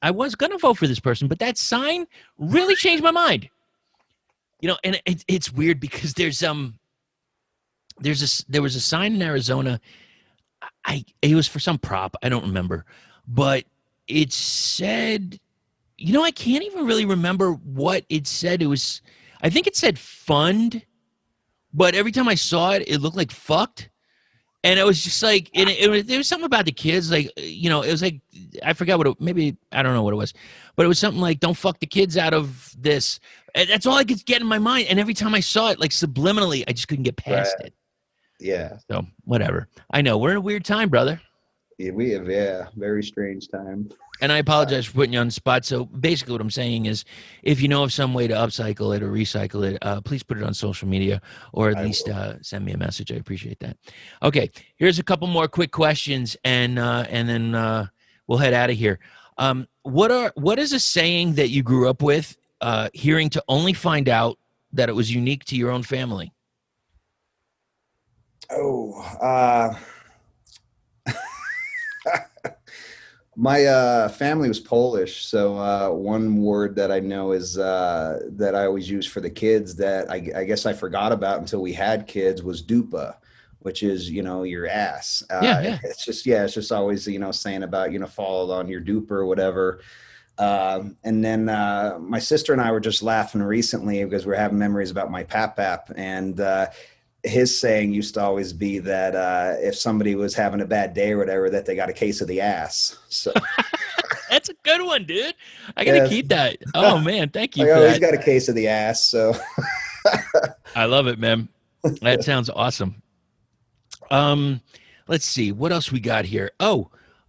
I was going to vote for this person, but that sign really changed my mind. And it's weird because there was a sign in Arizona. It was for some prop. I don't remember, but it said, I can't even really remember what it said. I think it said fund, but every time I saw it, it looked like fucked. And it was just like, there was something about the kids, like, it was like, I forgot I don't know what it was, but it was something like, don't fuck the kids out of this. And that's all I could get in my mind. And every time I saw it, like subliminally, I just couldn't get past it. Yeah. So whatever. I know we're in a weird time, brother. Yeah, we have, very strange time. And I apologize for putting you on the spot. So basically what I'm saying is, if you know of some way to upcycle it or recycle it, please put it on social media, or at least send me a message. I appreciate that. Okay, here's a couple more quick questions, and then we'll head out of here. What is a saying that you grew up with, hearing to only find out that it was unique to your own family? My family was Polish, so one word that I know is that I always use for the kids that I guess I forgot about until we had kids was dupa, which is, your ass. Yeah. It's just always, saying about, fall on your duper or whatever. And then my sister and I were just laughing recently because we're having memories about my pap, and his saying used to always be that if somebody was having a bad day or whatever, that they got a case of the ass. So that's a good one, dude. I gotta keep that. Oh man, thank you. He's got a case of the ass. So I love it, man. That sounds awesome. Let's see what else we got here. I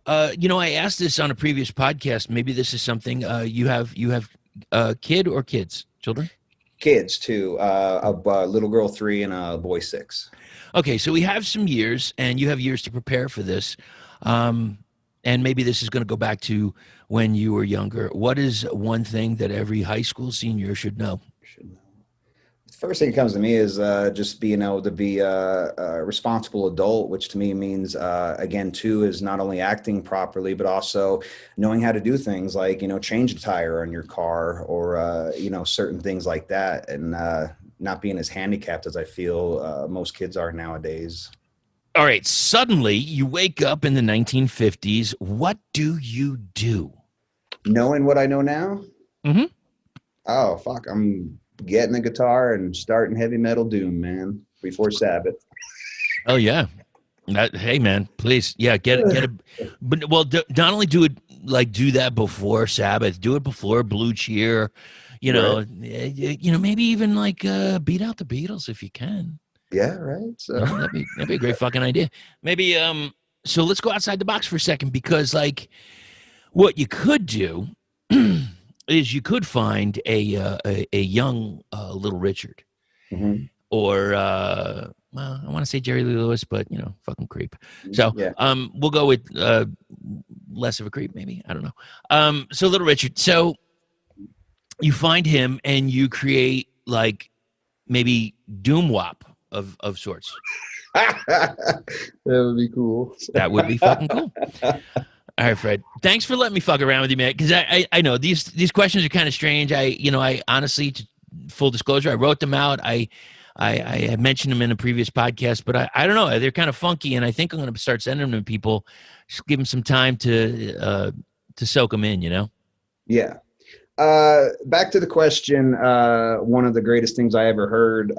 asked this on a previous podcast. Maybe this is something you have kid or children? Kids too, a little girl 3 and a boy 6. Okay, so we have some years, and you have years to prepare for this. And maybe this is going to go back to when you were younger. What is one thing that every high school senior should know? First thing that comes to me is just being able to be a responsible adult, which to me means, again, too, is not only acting properly, but also knowing how to do things like, change a tire on your car or, certain things like that, and not being as handicapped as I feel most kids are nowadays. All right. Suddenly you wake up in the 1950s. What do you do? Knowing what I know now? Mm-hmm. Oh, fuck. I'm getting a guitar and starting heavy metal doom, man, before Sabbath. Oh yeah. Hey man, please. Yeah. Get it. But not only do that before Sabbath, do it before Blue Cheer, Right. Maybe even beat out the Beatles if you can. Yeah. Right. So that'd be a great fucking idea. Maybe, so let's go outside the box for a second, because what you could do is you could find a young Little Richard, mm-hmm. or I want to say Jerry Lee Lewis, but fucking creep. So Yeah. we'll go with less of a creep, maybe. I don't know. So little Richard, so you find him and you create like maybe Doom Wop of sorts. That would be cool. That would be fucking cool. All right, Fred. Thanks for letting me fuck around with you, man. Because I know these questions are kind of strange. I honestly, full disclosure, I wrote them out. I had mentioned them in a previous podcast, but I don't know. They're kind of funky, and I think I'm going to start sending them to people. Just give them some time to soak them in. Yeah. Back to the question. One of the greatest things I ever heard,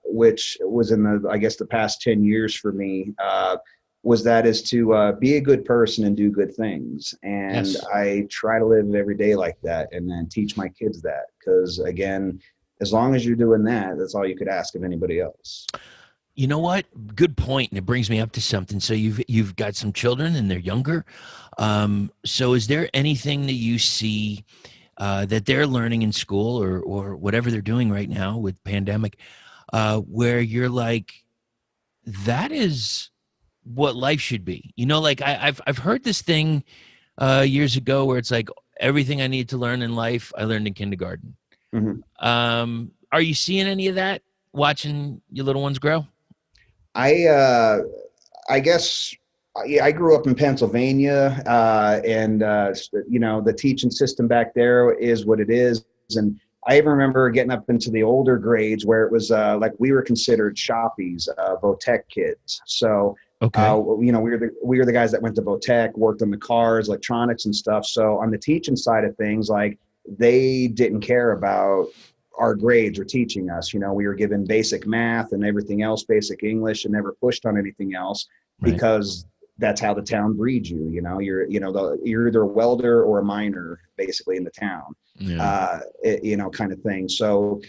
which was in the past 10 years for me, was to be a good person and do good things. And Yes. I try to live every day like that, and then teach my kids that. Because again, as long as you're doing that, that's all you could ask of anybody else. You know what? Good point, and it brings me up to something. So you've got some children, and they're younger. So is there anything that you see that they're learning in school or whatever they're doing right now with pandemic, where you're like, that is what life should be? Like I've heard this thing years ago where it's like everything I need to learn in life I learned in kindergarten. Mm-hmm. Are you seeing any of that watching your little ones grow? I guess I grew up in Pennsylvania, and the teaching system back there is what it is. And I even remember getting up into the older grades where it was like we were considered shoppies, Votech kids. So Okay. we were the guys that went to Votech, worked on the cars, electronics and stuff. So on the teaching side of things, like they didn't care about our grades or teaching us. We were given basic math and everything else, basic English, and never pushed on anything else. Right. Because that's how the town breeds you. You're either a welder or a miner basically in the town. Yeah. Kind of thing. So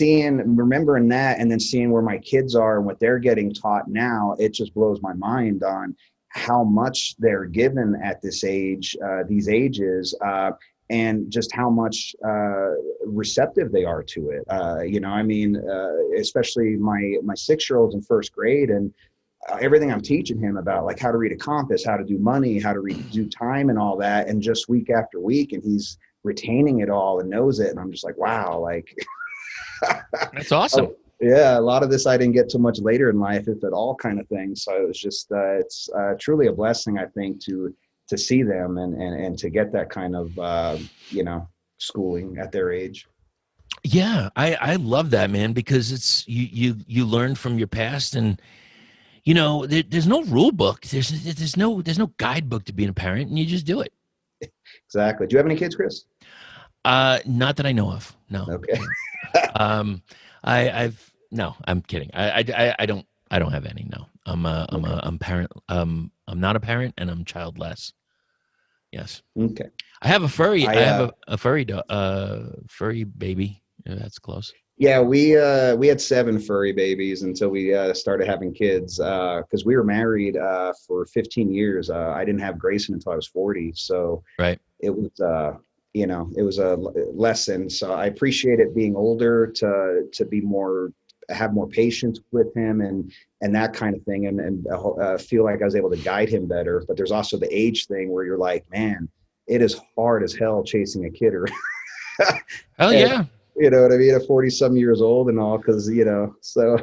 remembering that, and then seeing where my kids are and what they're getting taught now, it just blows my mind on how much they're given at this age, these ages, and just how much receptive they are to it. Especially my 6-year-old's in first grade, and everything I'm teaching him about, like how to read a compass, how to do money, how to do time and all that. And just week after week, and he's retaining it all and knows it. And I'm just like, wow, like That's awesome. Yeah. A lot of this I didn't get too much later in life, if at all, kind of thing. So it was just, it's truly a blessing, I think, to see them and to get that kind of, schooling at their age. Yeah. I love that, man, because it's, you learn from your past, and, there's no rule book. There's no guidebook to being a parent, and you just do it. Exactly. Do you have any kids, Chris? Not that I know of. No. Okay. No, I'm kidding. I don't have any. No, I'm parent. I'm not a parent, and I'm childless. Yes. Okay. I have a furry. I have a furry furry baby. Yeah, that's close. Yeah, we had 7 furry babies until we started having kids, because we were married for 15 years. I didn't have Grayson until I was 40, so Right. it was it was a lesson. So I appreciate it being older to have more patience with him and that kind of thing, and feel like I was able to guide him better. But there's also the age thing where you're like, man, it is hard as hell chasing a kid around. Oh yeah. You know what I mean? At 40-some years old and all, because so.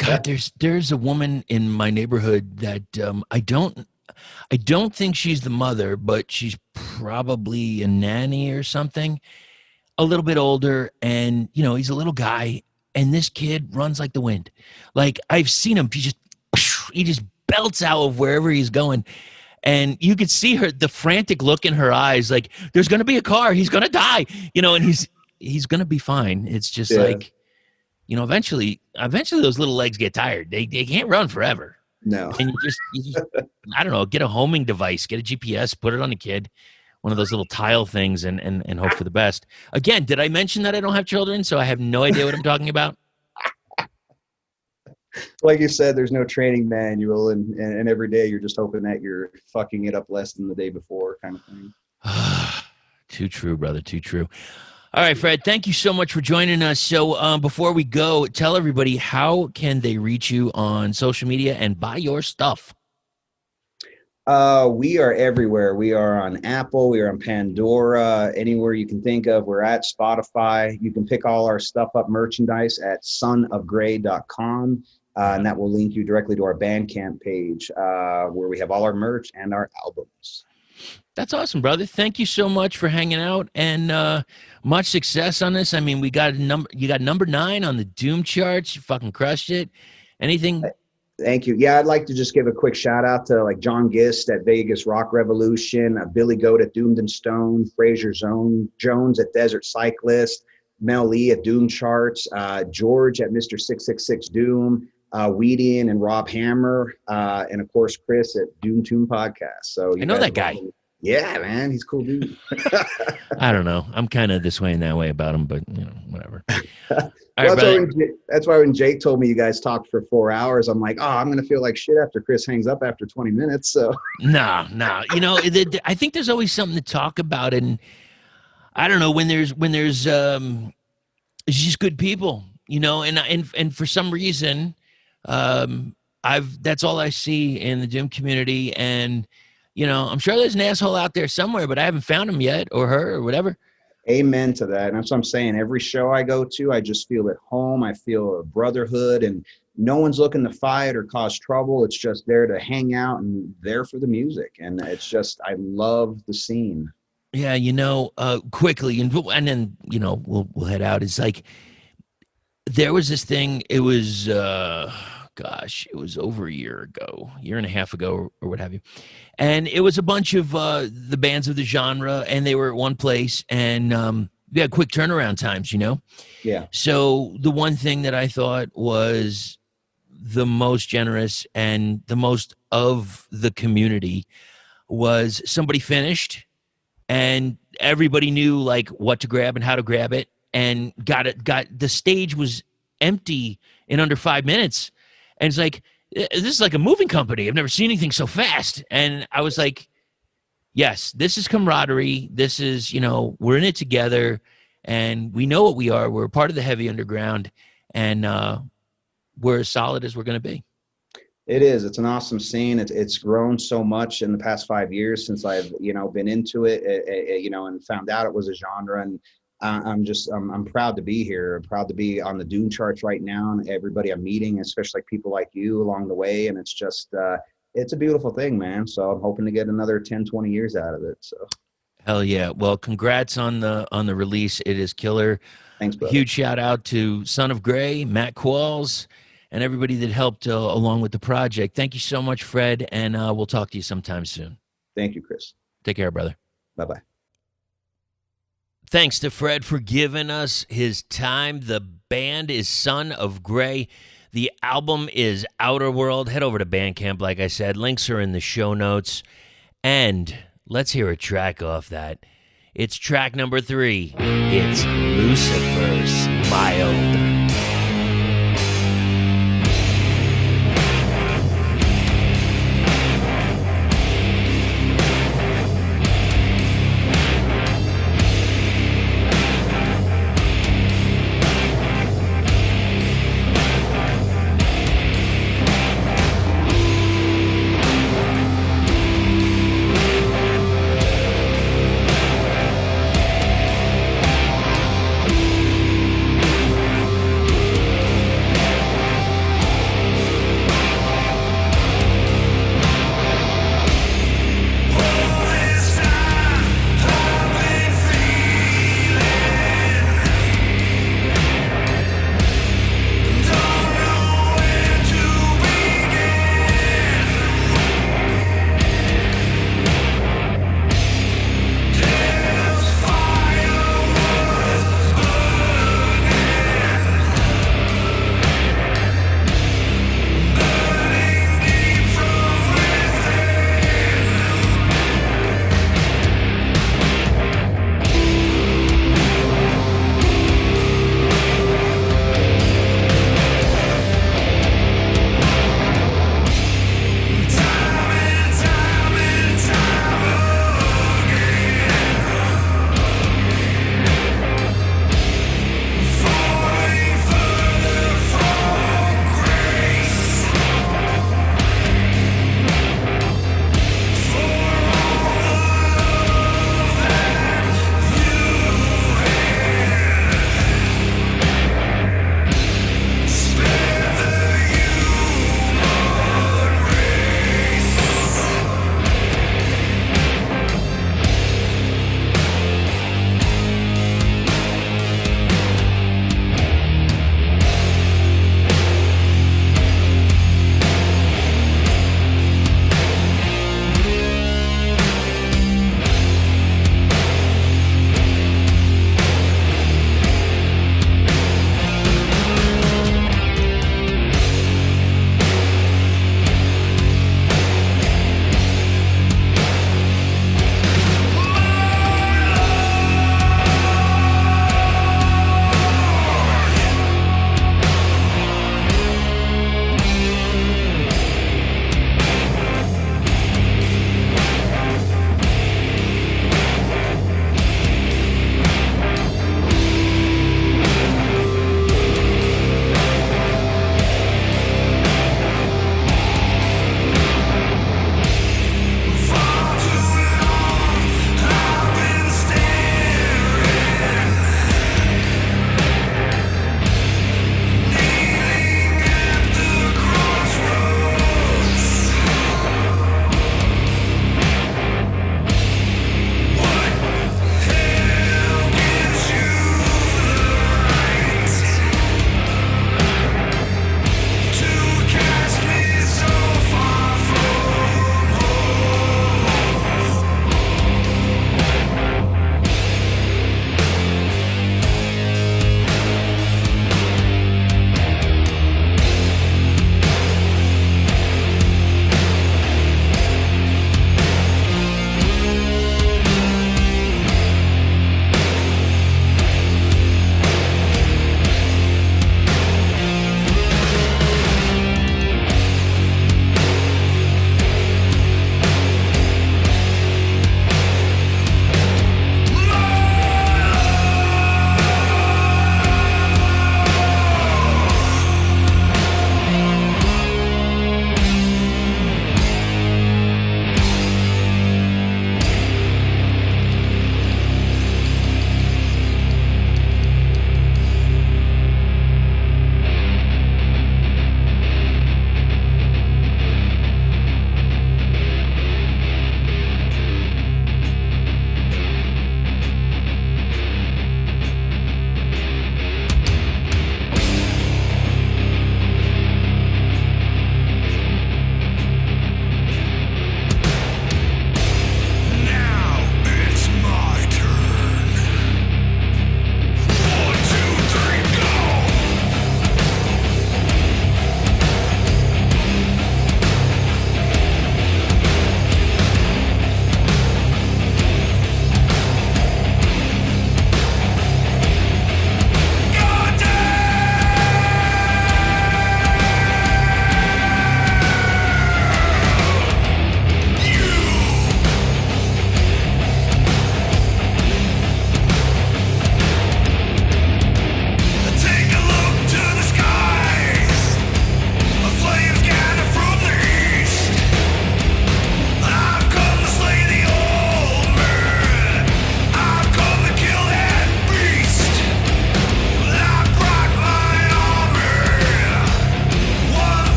God, there's a woman in my neighborhood that I don't think she's the mother, but she's probably a nanny or something. A little bit older, and he's a little guy, and this kid runs like the wind. Like I've seen him, he just belts out of wherever he's going. And you could see the frantic look in her eyes, like there's going to be a car, he's going to die, and he's going to be fine. It's just like, eventually those little legs get tired. They can't run forever. No. And you just I don't know, get a homing device, get a GPS, put it on the kid, one of those little tile things, and hope for the best. Again, did I mention that I don't have children? So I have no idea what I'm talking about. Like you said, there's no training manual, and every day you're just hoping that you're fucking it up less than the day before, kind of thing. Too true, brother. Too true. All right, Fred, thank you so much for joining us. So before we go, tell everybody, how can they reach you on social media and buy your stuff? We are everywhere. We are on Apple. We are on Pandora. Anywhere you can think of. We're at Spotify. You can pick all our stuff up, merchandise at sonofgrey.com. And that will link you directly to our Bandcamp page, where we have all our merch and our albums. That's awesome, brother. Thank you so much for hanging out, and much success on this. I mean, you got number 9 on the Doom charts. You fucking crushed it. Anything? Thank you. Yeah, I'd like to just give a quick shout out to like John Gist at Vegas Rock Revolution, Billy Goat at Doomed and Stone, Fraser Jones at Desert Cyclist, Mel Lee at Doom Charts, George at Mr. 666 Doom, Weedian and Rob Hammer, and of course Chris at Doom Tomb Podcast. So I know that guy. Yeah, man, he's a cool dude. I don't know. I'm kind of this way and that way about him, but whatever. Well, that's why when Jake told me you guys talked for 4 hours, I'm like, oh, I'm going to feel like shit after Chris hangs up after 20 minutes. So no. I think there's always something to talk about. And I don't know, when there's it's just good people, and for some reason, that's all I see in the Doom community. And, I'm sure there's an asshole out there somewhere, but I haven't found him yet, or her, or whatever. Amen to that. And that's what I'm saying. Every show I go to, I just feel at home. I feel a brotherhood, and no one's looking to fight or cause trouble. It's just there to hang out and there for the music. And it's just, I love the scene. Yeah. Quickly, and then, we'll head out. It's like, there was this thing, it was, it was over a year and a half ago, or what have you. And it was a bunch of the bands of the genre, and they were at one place, and we had quick turnaround times, Yeah. So the one thing that I thought was the most generous and the most of the community was somebody finished, and everybody knew like what to grab and how to grab it, and the stage was empty in under 5 minutes. And it's like, this is like a moving company. I've never seen anything so fast. And I was like, yes, this is camaraderie. This is, we're in it together, and we know what we are. We're part of the heavy underground, and we're as solid as we're going to be. It is. It's an awesome scene. It's grown so much in the past 5 years since I've, been into it, and found out it was a genre. And I'm proud to be here. I'm proud to be on the Doom charts right now, and everybody I'm meeting, especially people like you along the way. And it's just, it's a beautiful thing, man. So I'm hoping to get another 10, 20 years out of it. So. Hell yeah. Well, congrats on the release. It is killer. Thanks, brother. Huge shout out to Son of Grey, Matt Qualls, and everybody that helped along with the project. Thank you so much, Fred. And we'll talk to you sometime soon. Thank you, Chris. Take care, brother. Bye-bye. Thanks to Fred for giving us his time. The band is Son of Grey. The album is Outer World. Head over to Bandcamp, like I said. Links are in the show notes. And let's hear a track off that. It's track number 3. It's Lucifer Smiled.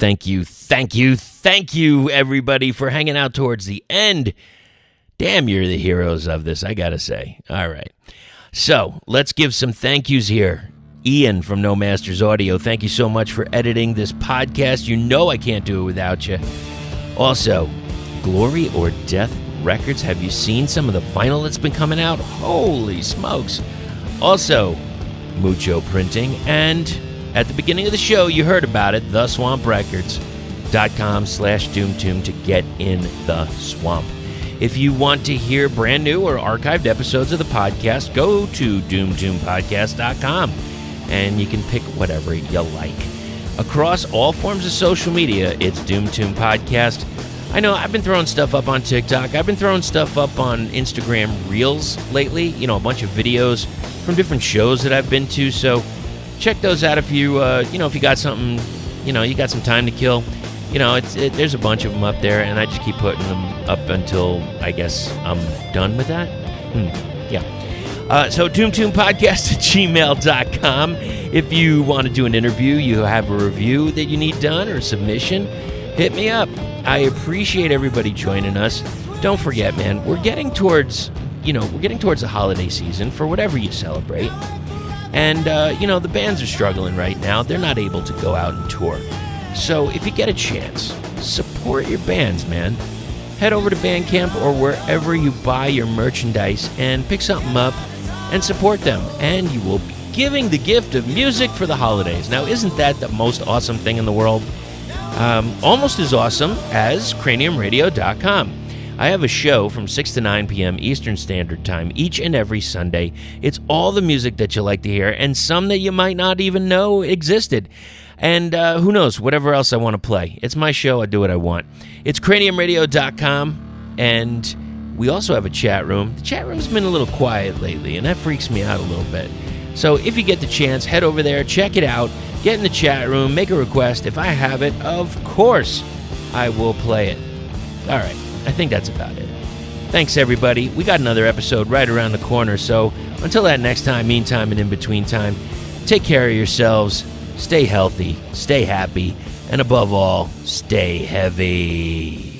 Thank you, everybody, for hanging out towards the end. Damn, you're the heroes of this, I gotta say. All right. So, let's give some thank yous here. Ian from No Masters Audio, thank you so much for editing this podcast. You know I can't do it without you. Also, Glory or Death Records. Have you seen some of the vinyl that's been coming out? Holy smokes. Also, Mucho Printing. And at the beginning of the show, you heard about it, theswamprecords.com/doomtomb to get in the swamp. If you want to hear brand new or archived episodes of the podcast, go to doomtombpodcast.com and you can pick whatever you like. Across all forms of social media, it's Doomtomb Podcast. I know I've been throwing stuff up on TikTok. I've been throwing stuff up on Instagram Reels lately. You know, a bunch of videos from different shows that I've been to. So check those out if you, if you got something, you got some time to kill. There's a bunch of them up there, and I just keep putting them up until I guess I'm done with that. Yeah. So doomtombpodcast@gmail.com. If you want to do an interview, you have a review that you need done or submission, hit me up. I appreciate everybody joining us. Don't forget, man, we're getting towards the holiday season for whatever you celebrate. And, the bands are struggling right now. They're not able to go out and tour. So if you get a chance, support your bands, man. Head over to Bandcamp or wherever you buy your merchandise and pick something up and support them. And you will be giving the gift of music for the holidays. Now, isn't that the most awesome thing in the world? Almost as awesome as craniumradio.com. I have a show from 6 to 9 p.m. Eastern Standard Time each and every Sunday. It's all the music that you like to hear and some that you might not even know existed. And who knows, whatever else I want to play. It's my show. I do what I want. It's craniumradio.com, and we also have a chat room. The chat room's been a little quiet lately, and that freaks me out a little bit. So if you get the chance, head over there, check it out, get in the chat room, make a request. If I have it, of course, I will play it. All right, I think that's about it. Thanks, everybody. We got another episode right around the corner, so until that next time, meantime, and in between time, take care of yourselves. Stay healthy, stay happy, and above all, stay heavy.